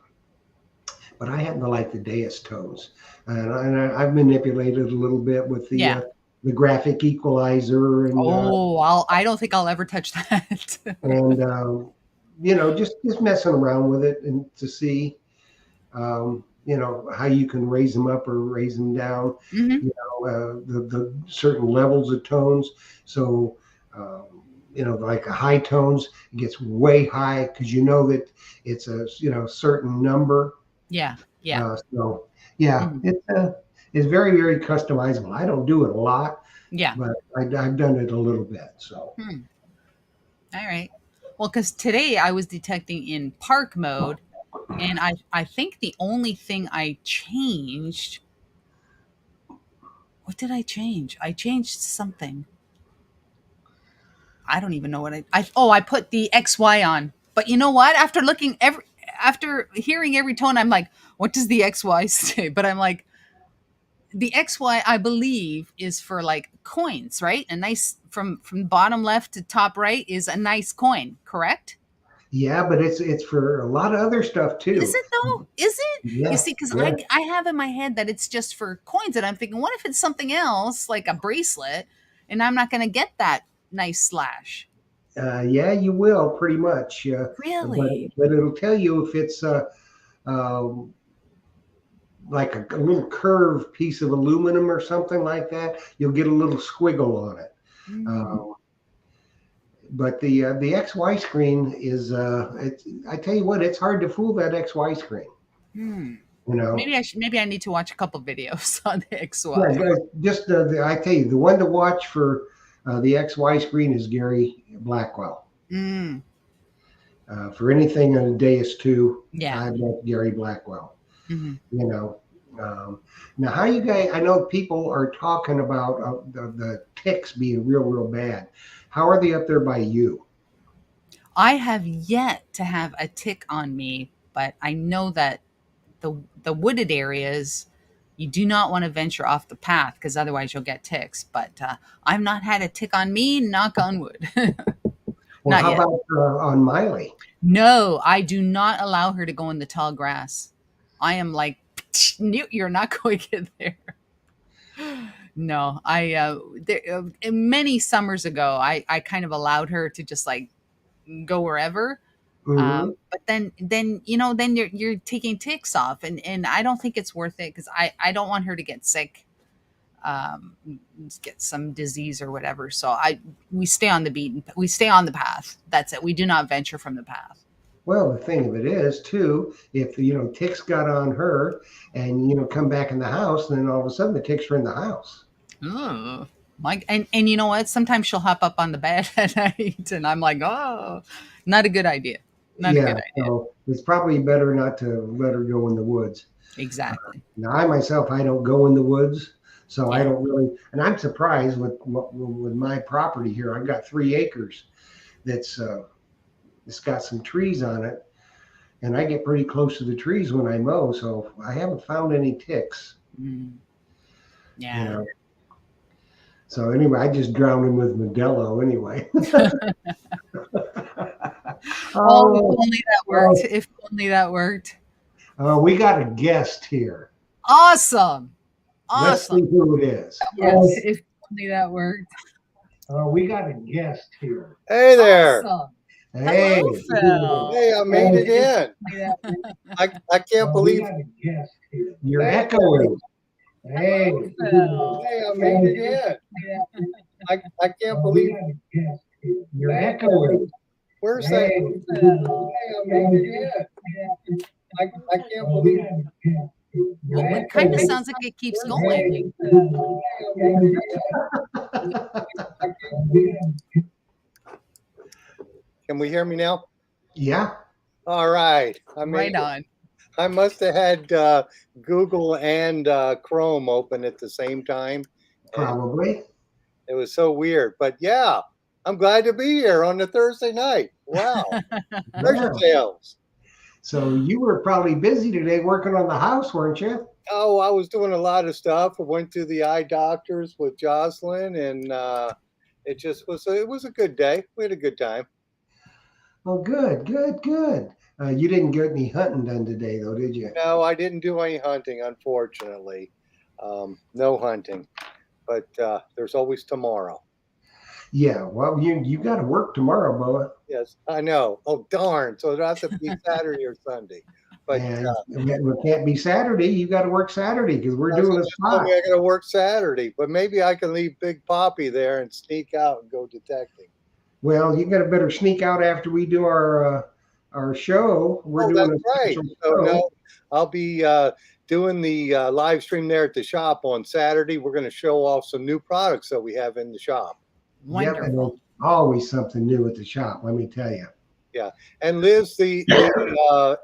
A: but I happen to like the dais tones, I've manipulated a little bit with
B: Yeah.
A: the graphic equalizer
B: Oh, I don't think I'll ever touch that.
A: and just messing around with it and to see how you can raise them up or raise them down,
B: Mm-hmm.
A: the certain levels of tones. So, like the high tones, it gets way high because you know that it's a certain number.
B: Yeah. Yeah.
A: So yeah,
B: Mm-hmm.
A: it's very very customizable. I don't do it a lot,
B: Yeah.
A: but I've done it a little bit. So
B: Hmm. All right. Well, because today I was detecting in park mode, and I think the only thing I changed. What did I change? I changed something. I don't even know what I put the XY on. But you know what? After hearing every tone, I'm like, what does the XY say? But I'm like, the XY I believe is for like coins, right? A nice from bottom left to top right is a nice coin, correct?
A: yeah, but it's for a lot of other stuff
B: Is
A: too.
B: it though? Is it? You
A: Yeah,
B: see, because
A: yeah.
B: I have in my head that it's just for coins, and I'm thinking, what if it's something else like a bracelet, and I'm not going to get that nice slash?
A: Yeah, you will pretty much. But
B: Really?
A: but it'll tell you if it's um, like a little curved piece of aluminum or something like that. You'll get a little squiggle on it.
B: Mm.
A: Uh, but the XY screen is I tell you what, it's hard to fool that XY screen.
B: Hmm.
A: You know,
B: Maybe I need to watch a couple videos on the
A: yeah.
B: XY.
A: Just I tell you, the one to watch for the XY screen is Gary Blackwell.
B: Mm.
A: For anything on a Deus 2,
B: Yeah.
A: I bet Gary Blackwell.
B: Hmm.
A: You know, now how you guys? I know people are talking about the ticks being real, real bad. How are they up there by you?
B: I have yet to have a tick on me, but I know that the wooded areas you do not want to venture off the path because otherwise you'll get ticks. But I've not had a tick on me. Knock on wood.
A: Well,
B: Not
A: how
B: yet.
A: about on Miley?
B: No, I do not allow her to go in the tall grass. I am like, you're not going to get there. No, many summers ago, I kind of allowed her to just like go wherever.
A: Hmm.
B: But then then you're taking ticks off, and I don't think it's worth it because I don't want her to get sick, um, get some disease or whatever. So we stay on we stay on the path. That's it. We do not venture from the path.
A: Well, the thing of it is, too, if ticks got on her, and come back in the house, then all of a sudden the ticks are in the house.
B: Ugh. Like and you know what? Sometimes she'll hop up on the bed at night, and I'm like, oh, not a good idea. Not a
A: Yeah,
B: good idea.
A: so it's probably better not to let her go in the woods.
B: Exactly.
A: Now, I myself, I don't go in the woods, so I
B: Yeah.
A: don't really. And I'm surprised with my property here. I've got 3 acres that's it's got some trees on it, and I get pretty close to the trees when I mow, so I haven't found any ticks.
B: Mm,
A: You
B: yeah.
A: know. So anyway, I just drowned them with Modelo anyway.
B: Oh, if
A: Oh,
B: only that worked.
A: oh,
B: If only that worked.
A: we got a guest here.
B: Awesome.
A: Let's see
B: Awesome.
A: who it is.
B: Yes, if only that worked.
A: We got a guest here.
C: Hey there.
B: Awesome.
A: Hey,
B: Hello, Phil.
C: Hey, I made it in. I can't
A: we
C: believe.
A: got a guest here. You're
C: Hey,
A: echoing. Hey,
B: Hello, Phil.
C: hey, I made it in. I can't believe.
A: you're echoing.
C: Where's that?
B: Hello, Phil.
C: Hey, I made it in. I can't believe.
B: Well, it kind of sounds like it keeps going.
C: Hey, I made it in.
D: we hear me now?
A: Yeah.
D: All right.
B: Right on.
D: I must have had Google and Chrome open at the same time.
A: Probably.
D: It was so weird. But yeah, I'm glad to be here on the Thursday night. Wow. Treasure
A: Yeah.
D: Tales.
A: So you were probably busy today working on the house, weren't you?
D: Oh, I was doing a lot of stuff. I went to the eye doctors with Jocelyn, and it was a good day. We had a good time.
A: Oh, good, good, good. You didn't get any hunting done today, though, did you?
D: No, I didn't do any hunting, unfortunately. No hunting, but there's always tomorrow.
A: Yeah. Well, you got to work tomorrow, Boa.
D: Yes, I know. Oh, darn. So it'll have to be Saturday or Sunday. But
A: And it can't be Saturday. You got to work Saturday because we're doing a spot.
D: I got to work Saturday, but maybe I can leave Big Poppy there and sneak out and go detecting.
A: Well, you got to better sneak out after we do our show. We're doing
D: that's
A: a
D: right.
A: special
D: So
A: show.
D: no, I'll be doing the live stream there at the shop on Saturday. We're going to show off some new products that we have in the shop.
A: Yep, and
B: Wonderful.
A: there's always something new at the shop. Let me tell you.
D: Yeah, and Liz, the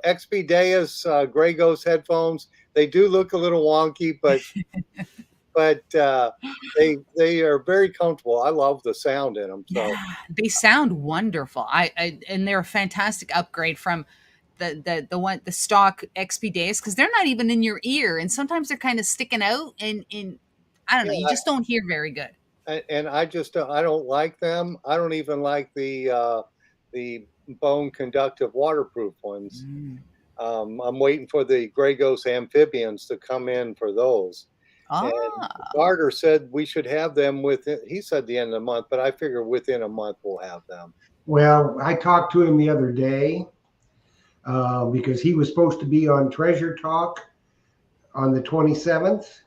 D: XP Deus Grey Ghost headphones, they do look a little wonky, but they are very comfortable. I love the sound in them. So
B: Yeah, they sound wonderful. And they're a fantastic upgrade from the stock XP days because they're not even in your ear, and sometimes they're kind of sticking out, and I don't know, you just don't hear very good.
D: and I just I don't like them. I don't even like the bone conductive waterproof ones. I'm waiting for the Grey Ghost amphibians to come in for those. And Carter said we should have them he said the end of the month, but I figure within a month we'll have them.
A: Well, I talked to him the other day because he was supposed to be on Treasure Talk on the 27th,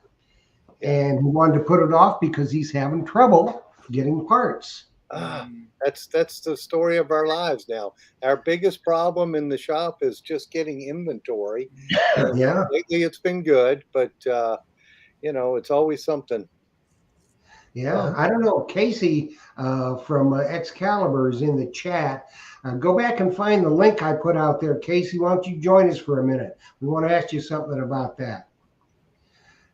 A: and he wanted to put it off because he's having trouble getting parts.
D: That's the story of our lives now. Our biggest problem in the shop is just getting inventory.
A: Yeah.
D: Lately it's been good, but it's always something.
A: Yeah, I don't know. Casey from Excalibur is in the chat. Go back and find the link I put out there. Casey, why don't you join us for a minute? We want to ask you something about that.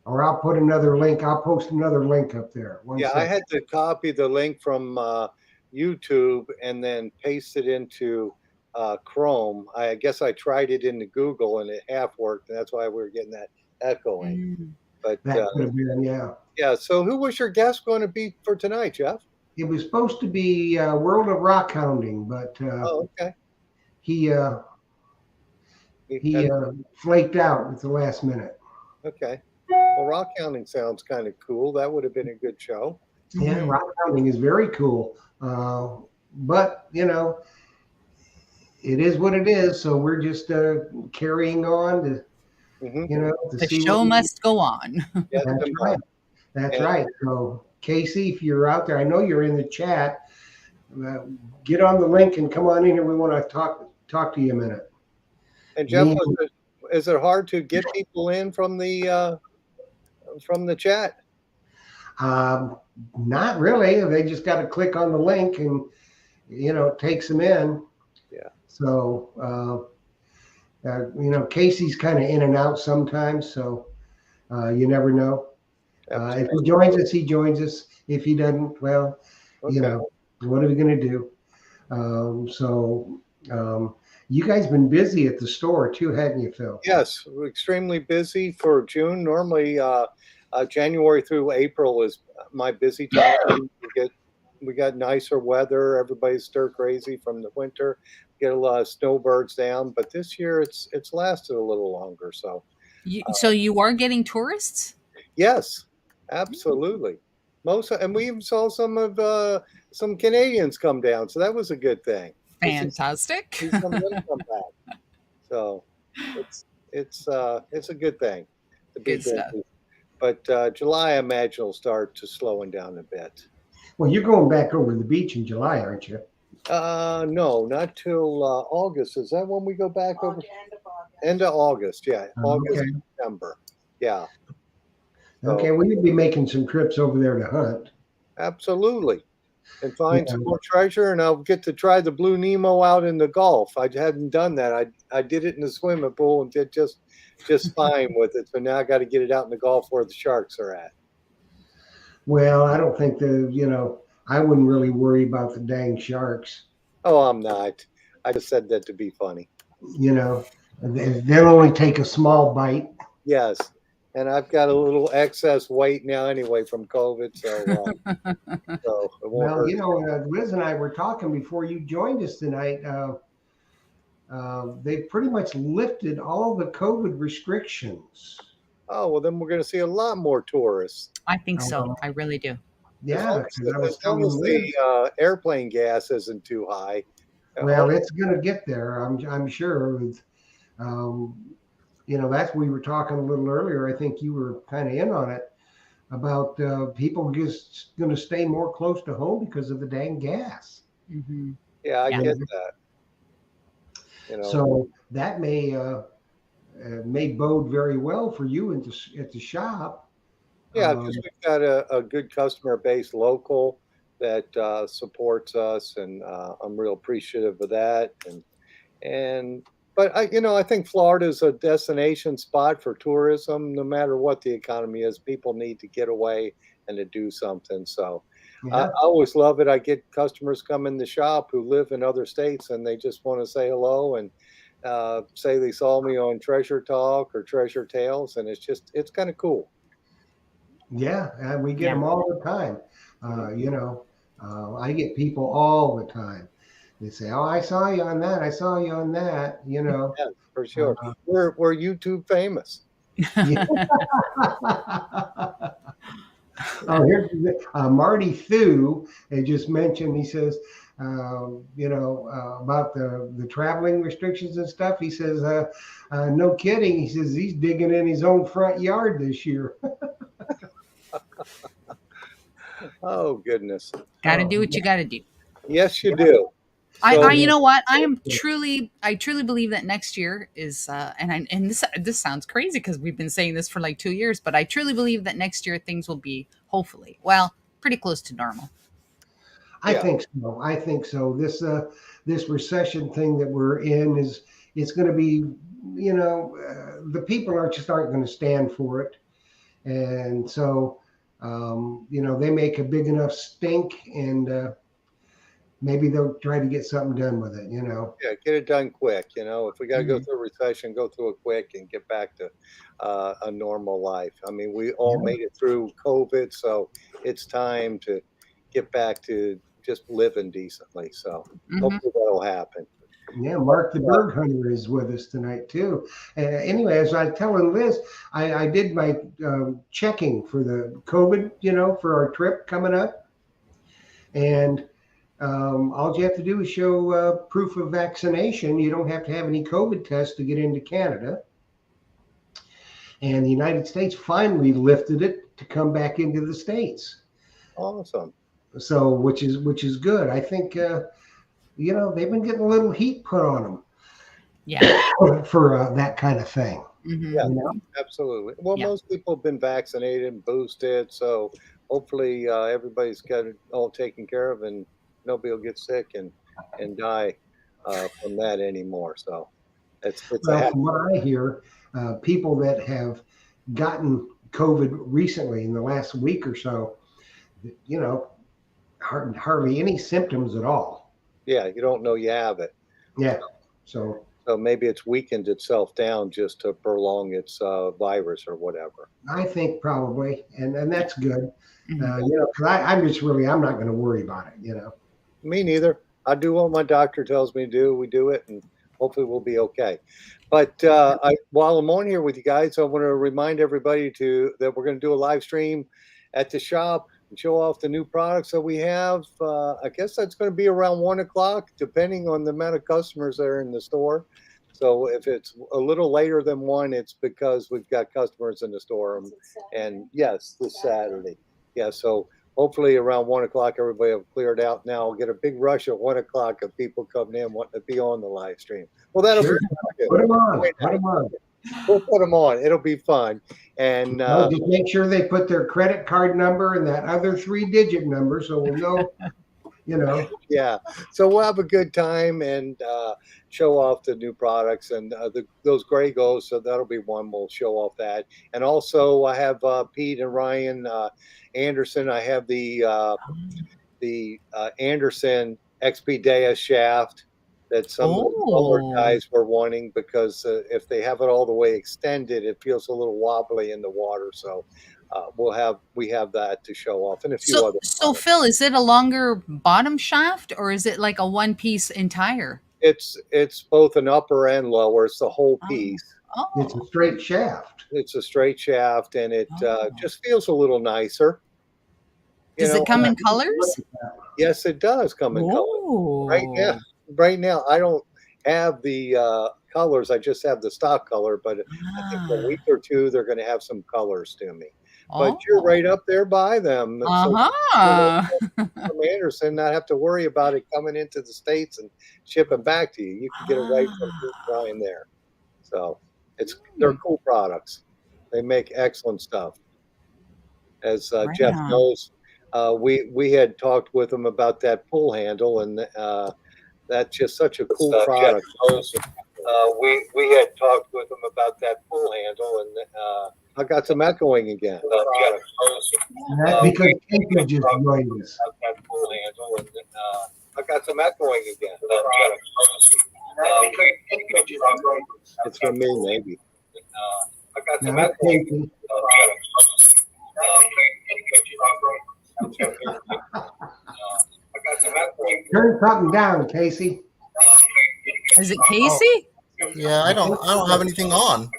A: Or I'll put another link. I'll post another link up there.
D: I had to copy the link from YouTube and then paste it into Chrome. I guess I tried it into Google and it half worked, and that's why we were getting that echoing. But
A: that could have been, yeah.
D: Yeah. So who was your guest going to be for tonight, Jeff?
A: It was supposed to be World of Rock Hounding, but
D: okay.
A: He flaked out at the last minute.
D: Okay. Well, rock hounding sounds kind of cool. That would have been a good show.
A: Yeah, rock hounding is very cool. But, it is what it is. So we're just carrying on to, to
B: the
A: see
B: show must go on.
D: Yeah,
A: that's right. That's right. So, Casey, if you're out there, I know you're in the chat. Get on the link and come on in here. We want to talk to you a minute.
D: And Jeff, is it hard to get people in from the chat?
A: Not really. They just got to click on the link and it takes them in.
D: Yeah.
A: So Casey's kind of in and out sometimes, so you never know. If he joins us, he joins us. If he doesn't, well,
D: okay.
A: What are we going to do? You guys been busy at the store too, hadn't you, Phil?
D: Yes, we're extremely busy for June. Normally, January through April is my busy time. We got nicer weather. Everybody's stir crazy from the winter. Get a lot of snowbirds down, but this year it's lasted a little longer. So,
B: so you are getting tourists?
D: Yes, absolutely. And we even saw some Canadians come down, so that was a good thing.
B: Fantastic.
D: See some of them come back. So it's a good thing.
B: Good stuff.
D: But July, I imagine, will start to slowing down a bit.
A: Well, you're going back over the beach in July, aren't you?
D: No, not till August. Is that when we go back over? End of August, yeah. August, September. Yeah.
A: Okay, well, you'll be making some trips over there to hunt.
D: Absolutely. and find
A: Yeah.
D: some more treasure, and I'll get to try the Blue Nemo out in the Gulf. I hadn't done that. I did it in the swimming pool and did just fine with it. So now I got to get it out in the Gulf where the sharks are at.
A: Well, I don't think I wouldn't really worry about the dang sharks.
D: Oh, I'm not. I just said that to be funny.
A: They'll only take a small bite.
D: Yes. And I've got a little excess weight now anyway from COVID, so it won't hurt.
A: Liz and I were talking before you joined us tonight. They pretty much lifted all the COVID restrictions.
D: Oh, well, then we're going to see a lot more tourists.
B: I think so. I really do.
A: Yeah,
D: As long as the airplane gas isn't too high.
A: Well, it's going to get there. I'm sure. That's we were talking a little earlier. I think you were kind of in on it about people just going to stay more close to home because of the dang gas.
B: Mm-hmm.
D: Yeah, I get that.
A: So that may bode very well for you at the shop.
D: Yeah, because we've got a good customer base local that supports us, and I'm real appreciative of that. But I think Florida is a destination spot for tourism. No matter what the economy is, people need to get away and to do something. So I always love it. I get customers come in the shop who live in other states, and they just want to say hello and say they saw me on Treasure Talk or Treasure Tales, and it's kind of cool.
A: Yeah, and we get them all the time. I get people all the time. They say, "Oh, I saw you on that. I saw you on that."
D: Yeah, for sure. We're YouTube famous.
A: Oh, here's Marty Thu had just mentioned. He says, about the traveling restrictions and stuff. He says, no kidding. He says he's digging in his own front yard this year.
D: Oh, goodness.
B: Got to do what you got to do.
D: Yes, you do.
B: So, you know what? I truly believe that next year is, and this sounds crazy because we've been saying this for like 2 years, but I truly believe that next year things will be hopefully, pretty close to normal.
A: I think so. This recession thing that we're in it's going to be, the people aren't going to stand for it, and so they make a big enough stink and. Maybe they'll try to get something done with it,
D: Yeah, get it done quick. If we got to go through a recession, go through it quick and get back to a normal life. I mean, we all made it through COVID, so it's time to get back to just living decently. So hopefully that'll happen.
A: Yeah, Mark the Bird Hunter is with us tonight too. Anyway, as I was telling Liz, I did my checking for the COVID, for our trip coming up, and all you have to do is show proof of vaccination. You don't have to have any COVID tests to get into Canada. And the United States finally lifted it to come back into the States.
D: Awesome.
A: So, which is good. I think, they've been getting a little heat put on them.
B: Yeah.
A: For that kind of thing.
B: Mm-hmm.
D: Yeah, absolutely. Well, most people have been vaccinated and boosted. So hopefully everybody's got it all taken care of and nobody will get sick and die from that anymore. So it's
A: from what I hear, people that have gotten COVID recently in the last week or so, hardly any symptoms at all.
D: Yeah, you don't know you have it.
A: Yeah. So
D: maybe it's weakened itself down just to prolong its virus or whatever.
A: I think probably, and that's good. Because I'm not going to worry about it.
D: Me neither. I do what my doctor tells me to do. We do it, and hopefully we'll be okay. But while I'm on here with you guys, I want to remind everybody that we're going to do a live stream at the shop and show off the new products that we have. I guess that's going to be around 1:00, depending on the amount of customers that are in the store. So if it's a little later than 1, it's because we've got customers in the store. And yes, this Saturday. Yeah, so hopefully around 1:00, everybody will clear it out. Now I'll get a big rush at 1:00 of people coming in wanting to be on the live stream. Well, that'll be fun.
A: Put them on.
D: We'll put them on. It'll be fun. And
A: just make sure they put their credit card number and that other 3-digit number so we'll know you know.
D: Yeah. So we'll have a good time and show off the new products and those Grey Ghosts. So that'll be one. We'll show off that. And also I have Pete and Ryan Anderson. I have the Anderson XP Dea shaft that some of the older guys were wanting because if they have it all the way extended, it feels a little wobbly in the water. So we have that to show off and a few other.
B: So Phil, is it a longer bottom shaft or is it like a one piece entire?
D: It's both an upper and lower. It's the whole piece.
B: Oh.
A: It's a straight shaft.
D: It's a straight shaft, and it just feels a little nicer.
B: Does it come in colors?
D: Yes, it does come in colors. Right now, I don't have the colors. I just have the stock color. But I think in a week or two, they're going to have some colors to me. But you're right up there by them. So from Anderson, not have to worry about it coming into the States and shipping back to you. You can get it right from Brian there. So they're cool products. They make excellent stuff. As Jeff knows, we had talked with him about that pull handle, and that's just such a cool product. We had talked with him about that pull handle, and I got some echoing again.
A: That's because Casey just joined us.
D: I got some echoing again. It's from me, maybe. I got some echoing.
A: Turn something down, Casey.
B: Is it Casey?
E: Yeah, I don't have anything on.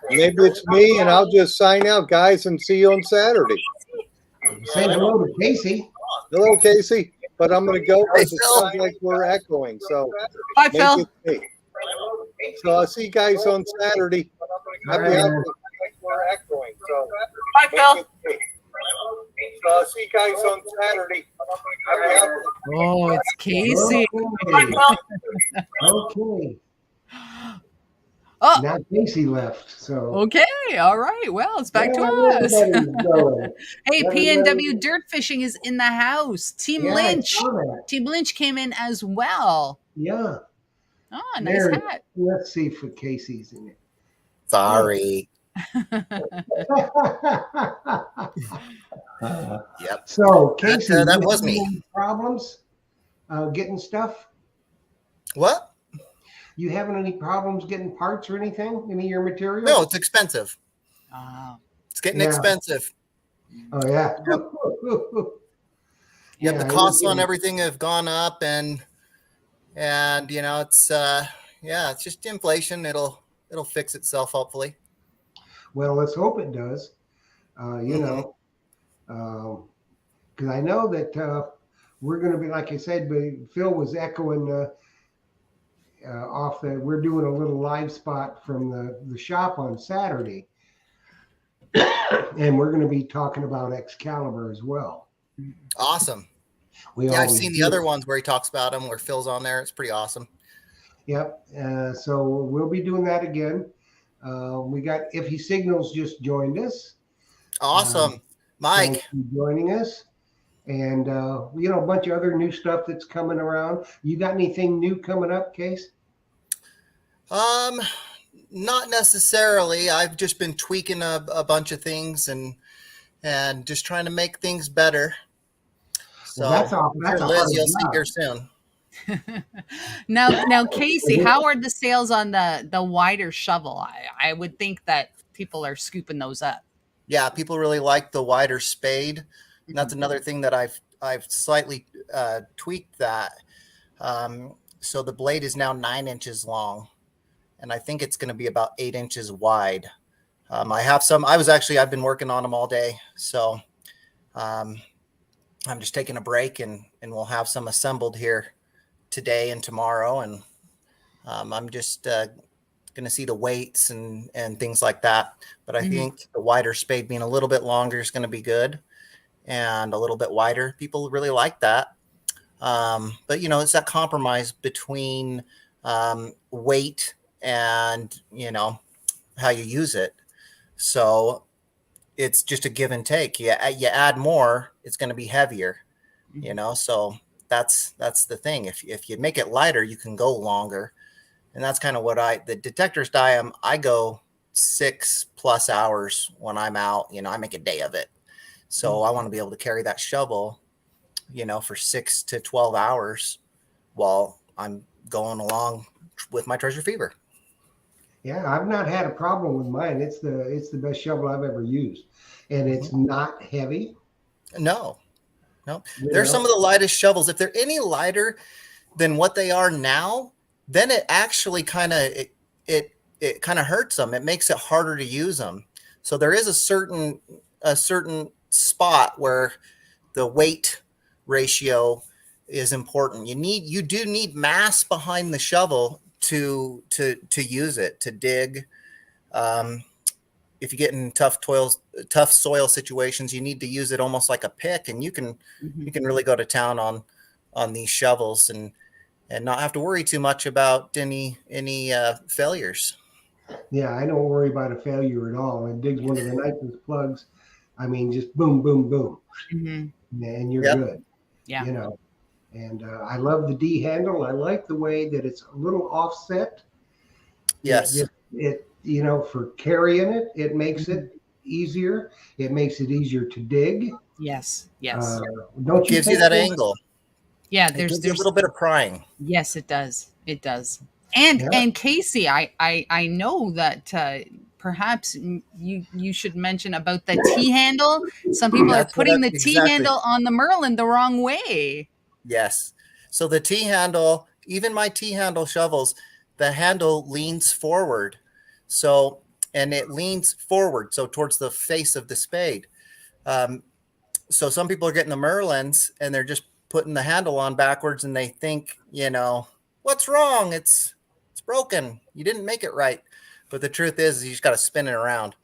D: Maybe it's me, and I'll just sign out, guys, and see you on Saturday.
A: Say hello to Casey.
D: Hello, Casey. But I'm going to go because it sounds like we're echoing. So,
B: bye, Phil.
D: So I'll see you guys on Saturday. Happy holidays. We're echoing. So,
B: bye, Phil.
D: So I'll see you guys on Saturday. Happy holidays.
B: Oh, it's Casey.
A: Okay.
B: Oh,
A: now Casey left. So
B: okay, all right. Well, it's back to us. Hey, PNW Dirt Fishing is in the house. Team Lynch. Team Lynch came in as well.
A: Yeah.
B: Oh, nice hat.
A: Let's see if Casey's in it.
E: Sorry.
A: Yep. So Casey,
E: that was me.
A: Problems getting stuff?
E: What?
A: You having any problems getting parts or anything? Any of your material?
E: No, it's expensive. It's getting expensive.
A: Oh yeah.
E: Yep, the costs on everything have gone up, and you know it's it's just inflation. It'll fix itself hopefully.
A: Well, let's hope it does. You know, because I know that we're going to be, like I said, but Phil was echoing off that we're doing a little live spot from the shop on Saturday. And we're going to be talking about Excalibur as well.
E: Awesome. I've seen the other ones where he talks about them, where Phil's on there. It's pretty awesome. Yep.
A: So we'll be doing that again. We got If He Signals just joined us.
E: Awesome. Mike.
A: Thanks for joining us. And, you know, a bunch of other new stuff that's coming around. You got anything new coming up, Case?
E: Not necessarily. I've just been tweaking a bunch of things and just trying to make things better. So
A: well, that's
E: Liz, you'll see here soon.
B: Now, Casey, how are the sales on the wider shovel? I would think that people are scooping those up.
E: Yeah, people really like the wider spade. And that's another thing that I've slightly tweaked that. So the blade is now 9 inches long, and I think it's going to be about 8 inches wide. I've been working on them all day. So I'm just taking a break and we'll have some assembled here today and tomorrow. And I'm just going to see the weights and things like that. But I think the wider spade being a little bit longer is going to be good. And a little bit wider. People really like that. But, you know, it's that compromise between weight and, you know, how you use it. So it's just a give and take. You add more, it's going to be heavier, you know. So that's the thing. If you make it lighter, you can go longer. And that's kind of what the Detector's die, I go 6+ hours when I'm out, I make a day of it. So I want to be able to carry that shovel, for 6 to 12 hours while I'm going along with my Treasure Fever.
A: Yeah, I've not had a problem with mine. It's the best shovel I've ever used, and it's not heavy.
E: No. They're some of the lightest shovels. If they're any lighter than what they are now, then it actually kind of it kind of hurts them. It makes it harder to use them. So there is a certain spot where the weight ratio is important. You do need mass behind the shovel to use it, to dig. If you get in tough soil situations, you need to use it almost like a pick, and you can really go to town on these shovels and not have to worry too much about any failures.
A: Yeah, I don't worry about a failure at all. It digs one of the nicest plugs. I mean, just boom, boom, boom, and you're good.
B: Yeah.
A: And I love the D handle. I like the way that it's a little offset.
E: Yes.
A: It for carrying it, it makes it easier. It makes it easier to dig.
B: Yes.
A: Don't you
E: gives you that angle?
B: Yeah,
E: there's a little bit of prying.
B: Yes, it does. It does. And Casey, I know that perhaps you should mention about the T handle. Some people are putting the T handle on the Merlin the wrong way.
E: Yes. So the T handle, even my T handle shovels, the handle leans forward. So, and it leans forward, so towards the face of the spade. So some people are getting the Merlins and they're just putting the handle on backwards, and they think, what's wrong? It's broken. You didn't make it right. But the truth is you just got to spin it around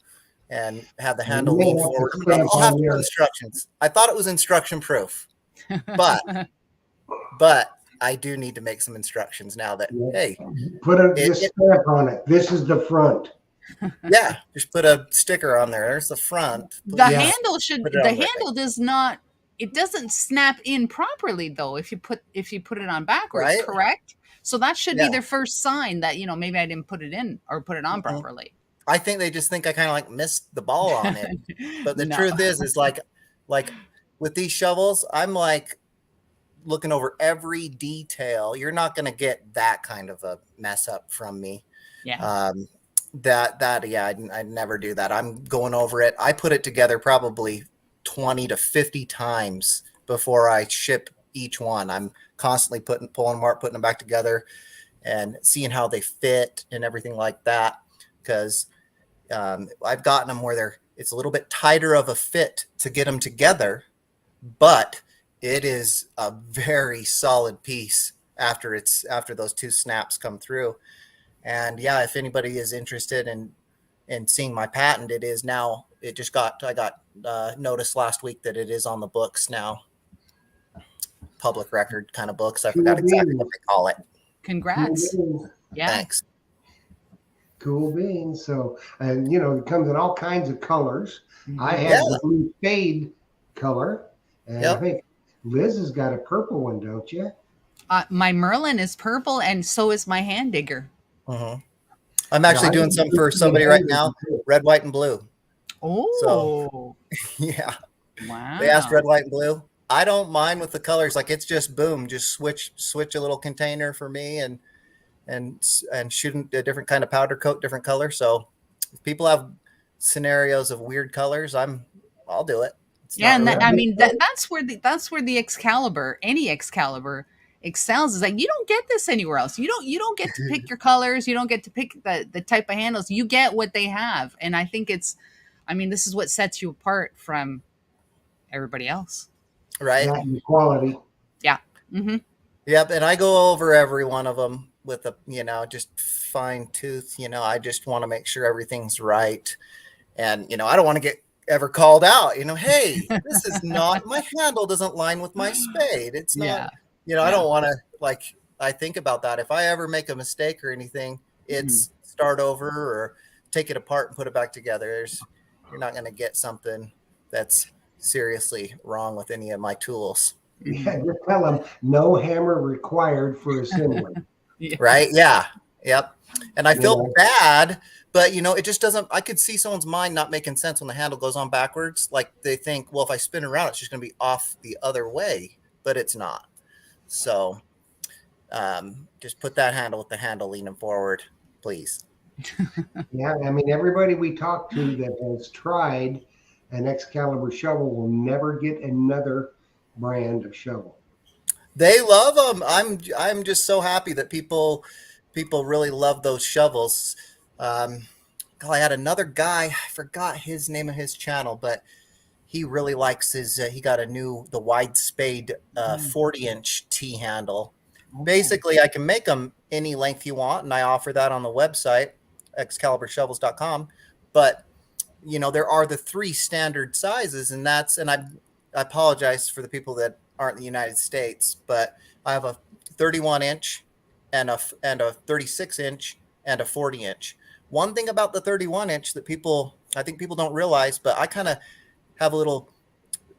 E: and have the handle lean forward. I'll have to put instructions. I thought it was instruction proof, but I do need to make some instructions now that, hey,
A: put a stamp on it. This is the front.
E: Yeah, just put a sticker on there. There's the front.
B: The handle does not. It doesn't snap in properly though. If you put it on backwards, right? Correct. So that should be their first sign that maybe I didn't put it in or put it on properly.
E: I think they just think I kind of like missed the ball on it. But the truth is like with these shovels, I'm like looking over every detail. You're not going to get that kind of a mess up from me.
B: Yeah.
E: I'd never do that. I'm going over it. I put it together probably 20 to 50 times before I ship each one. I'm constantly pulling them apart, putting them back together and seeing how they fit and everything like that. Because I've gotten them where it's a little bit tighter of a fit to get them together, but it is a very solid piece after those two snaps come through. And yeah, if anybody is interested in seeing my patent, it is now. I got notice last week that it is on the books now. Public record kind of books. I forgot exactly what they call it.
B: Congrats. Yeah.
E: Thanks.
A: Cool beans. So, and it comes in all kinds of colors. I have the blue spade color, and I think Liz has got a purple one, don't you?
B: My Merlin is purple, and so is my hand digger.
E: Uh-huh. I'm actually doing some for somebody right now. Red, white, and blue.
B: Oh.
E: So, yeah.
B: Wow.
E: They asked red, white, and blue. I don't mind with the colors. Like, it's just boom. Just switch a little container for me and shooting a different kind of powder coat, different color. So if people have scenarios of weird colors, I'll do it.
B: And that's where the Excalibur, any Excalibur, excels. Is like, you don't get this anywhere else. You don't get to pick your colors. You don't get to pick the type of handles. You get what they have. And I think this is what sets you apart from everybody else.
E: Right.
A: Quality.
B: Yeah. Mm-hmm.
E: Yep. And I go over every one of them with just fine tooth. I just want to make sure everything's right. And, I don't want to get ever called out, hey, this is not, my handle doesn't line with my spade. It's not, I don't want to, I think about that. If I ever make a mistake or anything, it's start over or take it apart and put it back together. You're not going to get something that's seriously wrong with any of my tools.
A: Yeah, just tell them no hammer required for assembly.
E: Right? Yeah. Yep. And I
A: You
E: feel
A: know?
E: bad, but it just doesn't. I could see someone's mind not making sense when the handle goes on backwards. Like they think, well, if I spin around, it's just going to be off the other way, but it's not. So just put that handle with the handle leaning forward, please.
A: Yeah, I mean, everybody we talk to that has tried an Excalibur shovel will never get another brand of shovel.
E: They love them. I'm just so happy that people really love those shovels. I had another guy. I forgot his name of his channel, but he really likes his. He got the wide spade 40-inch T handle. Basically, I can make them any length you want, and I offer that on the website, excaliburshovels.com. But there are the 3 standard sizes, and I apologize for the people that aren't in the United States, but I have a 31-inch and a 36-inch and a 40-inch. One thing about the 31-inch that I think people don't realize, but I kind of have a little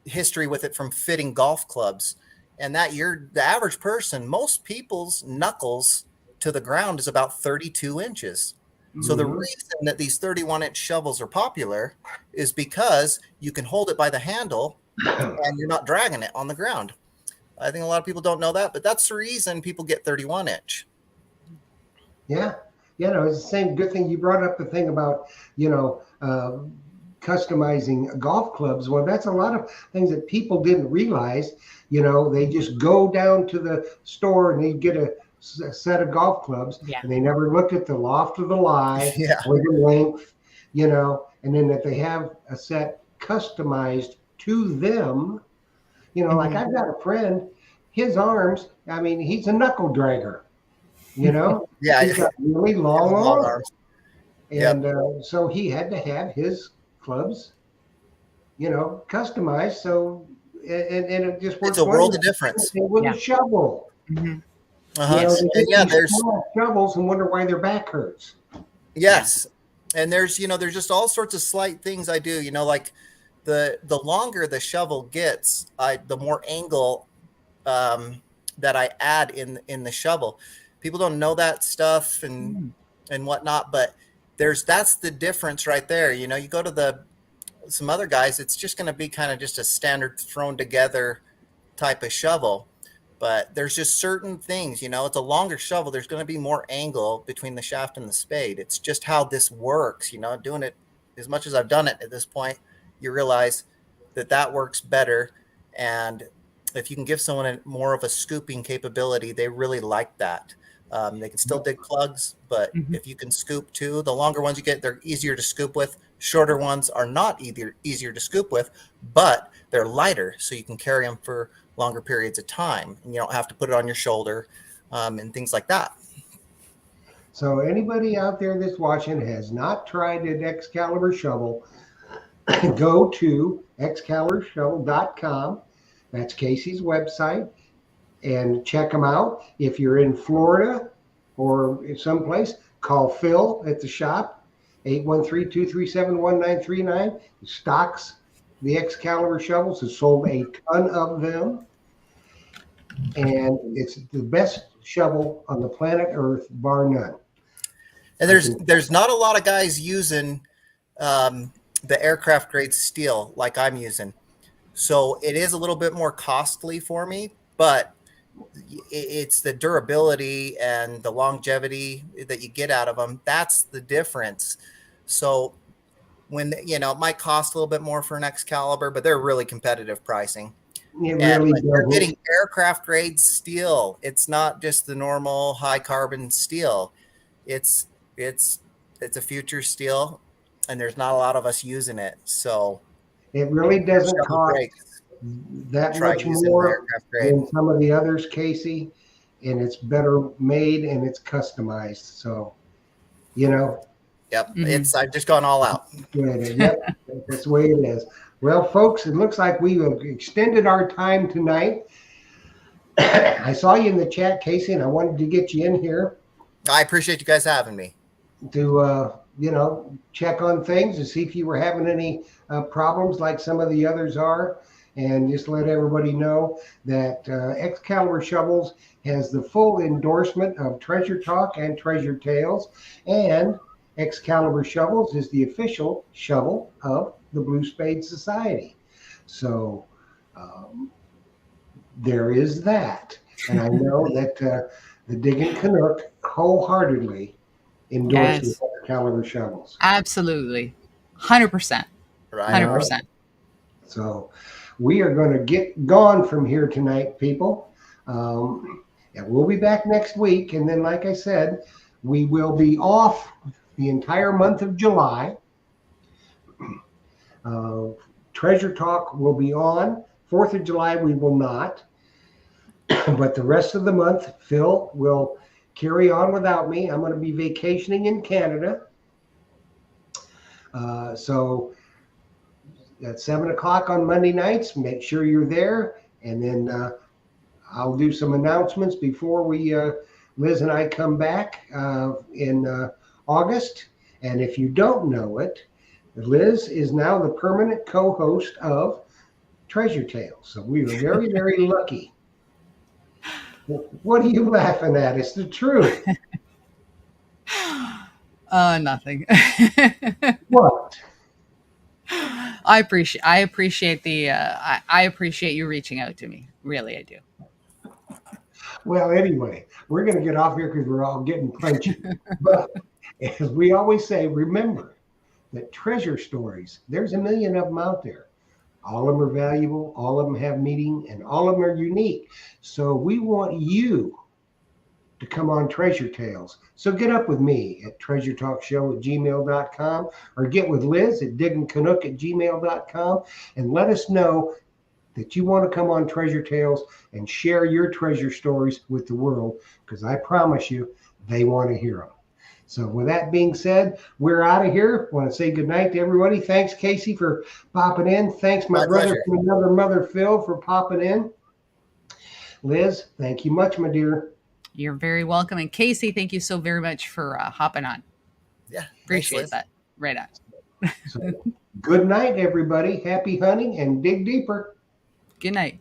E: history with it from fitting golf clubs, and the average person, most people's knuckles to the ground is about 32 inches. So the reason that these 31-inch shovels are popular is because you can hold it by the handle and you're not dragging it on the ground. I think a lot of people don't know that, but that's the reason people get 31-inch.
A: Yeah. It's the same good thing. You brought up the thing about, customizing golf clubs. Well, that's a lot of things that people didn't realize. They just go down to the store and they get a set of golf clubs, and they never look at the loft of the lie or the length, and then that they have a set customized to them. Like I've got a friend, his arms, I mean, he's a knuckle dragger,
E: Yeah,
A: he's got really long arms.
E: Yep.
A: And so he had to have his clubs, customized. So, and it just works.
E: It's a world of difference.
A: With a shovel. There's shovels and wonder why their back hurts.
E: Yes. And there's just all sorts of slight things I do, like the longer the shovel gets, the more angle that I add in the shovel. People don't know that stuff and whatnot, but that's the difference right there. You go to some other guys, it's just going to be kind of just a standard thrown together type of shovel. But there's just certain things, it's a longer shovel. There's going to be more angle between the shaft and the spade. It's just how this works, doing it as much as I've done it at this point, you realize that works better. And if you can give someone more of a scooping capability, they really like that. They can still dig plugs, but if you can scoop too, the longer ones you get, they're easier to scoop with. Shorter ones are not easier to scoop with, but they're lighter, so you can carry them for longer periods of time, and you don't have to put it on your shoulder and things like that.
A: So anybody out there that's watching has not tried an Excalibur shovel, go to excaliburshovel.com. That's Casey's website, and check them out. If you're in Florida or someplace, call Phil at the shop, 813-237-1939. He stocks the Excalibur shovels, has sold a ton of them. And it's the best shovel on the planet Earth, bar none.
E: And there's not a lot of guys using the aircraft grade steel like I'm using. So it is a little bit more costly for me, but it's the durability and the longevity that you get out of them. That's the difference. So when, it might cost a little bit more for an Excalibur, but they're really competitive pricing. You're getting aircraft grade steel. It's not just the normal high carbon steel. It's a future steel, and there's not a lot of us using it. So
A: it really doesn't cost that much more than some of the others, Casey, and it's better made and it's customized. So,
E: Yep. I've just gone all out.
A: Yep. That's the way it is. Well, folks, it looks like we have extended our time tonight. I saw you in the chat, Casey, and I wanted to get you in here.
E: I appreciate you guys having me.
A: To, check on things and see if you were having any problems like some of the others are. and just let everybody know that Excalibur Shovels has the full endorsement of Treasure Talk and Treasure Tales, and Excalibur Shovels is the official shovel of the Blue Spade Society. So there is that. And I know that the Diggin' Canuck wholeheartedly endorses
B: Yes.
A: Excalibur Shovels.
B: Absolutely. 100%.
E: Right.
B: 100%.
A: So we are going to get gone from here tonight, people. And we'll be back next week. And then, like I said, we will be off the entire month of July. Treasure Talk will be on. 4th of July, we will not. But the rest of the month, Phil will carry on without me. I'm going to be vacationing in Canada. So at 7 o'clock on Monday nights, make sure you're there. And then I'll do some announcements before Liz and I come back in August. And if you don't know it, Liz is now the permanent co-host of Treasure Tales. So we are very, very lucky. What are you laughing at? It's the truth.
B: Nothing.
A: What?
B: I appreciate I appreciate you reaching out to me. Really, I do.
A: Well, anyway, we're going to get off here because we're all getting punchy. But as we always say, remember that treasure stories, there's a million of them out there. All of them are valuable, all of them have meaning, and all of them are unique. So we want you to come on Treasure Tales. So get up with me at treasuretalkshow@gmail.com or get with Liz at diggingcanuck@gmail.com and let us know that you want to come on Treasure Tales and share your treasure stories with the world, because I promise you, they want to hear them. So with that being said, we're out of here. I want to say goodnight to everybody. Thanks, Casey, for popping in. Thanks, my brother
E: pleasure.
A: from another mother, Phil, for popping in. Liz, thank you much, my dear.
B: You're very welcome. And Casey, thank you so very much for hopping on.
E: Yeah.
B: Appreciate
E: Liz.
B: that. Right on.
A: So, good night, everybody. Happy hunting and dig deeper.
B: Good night.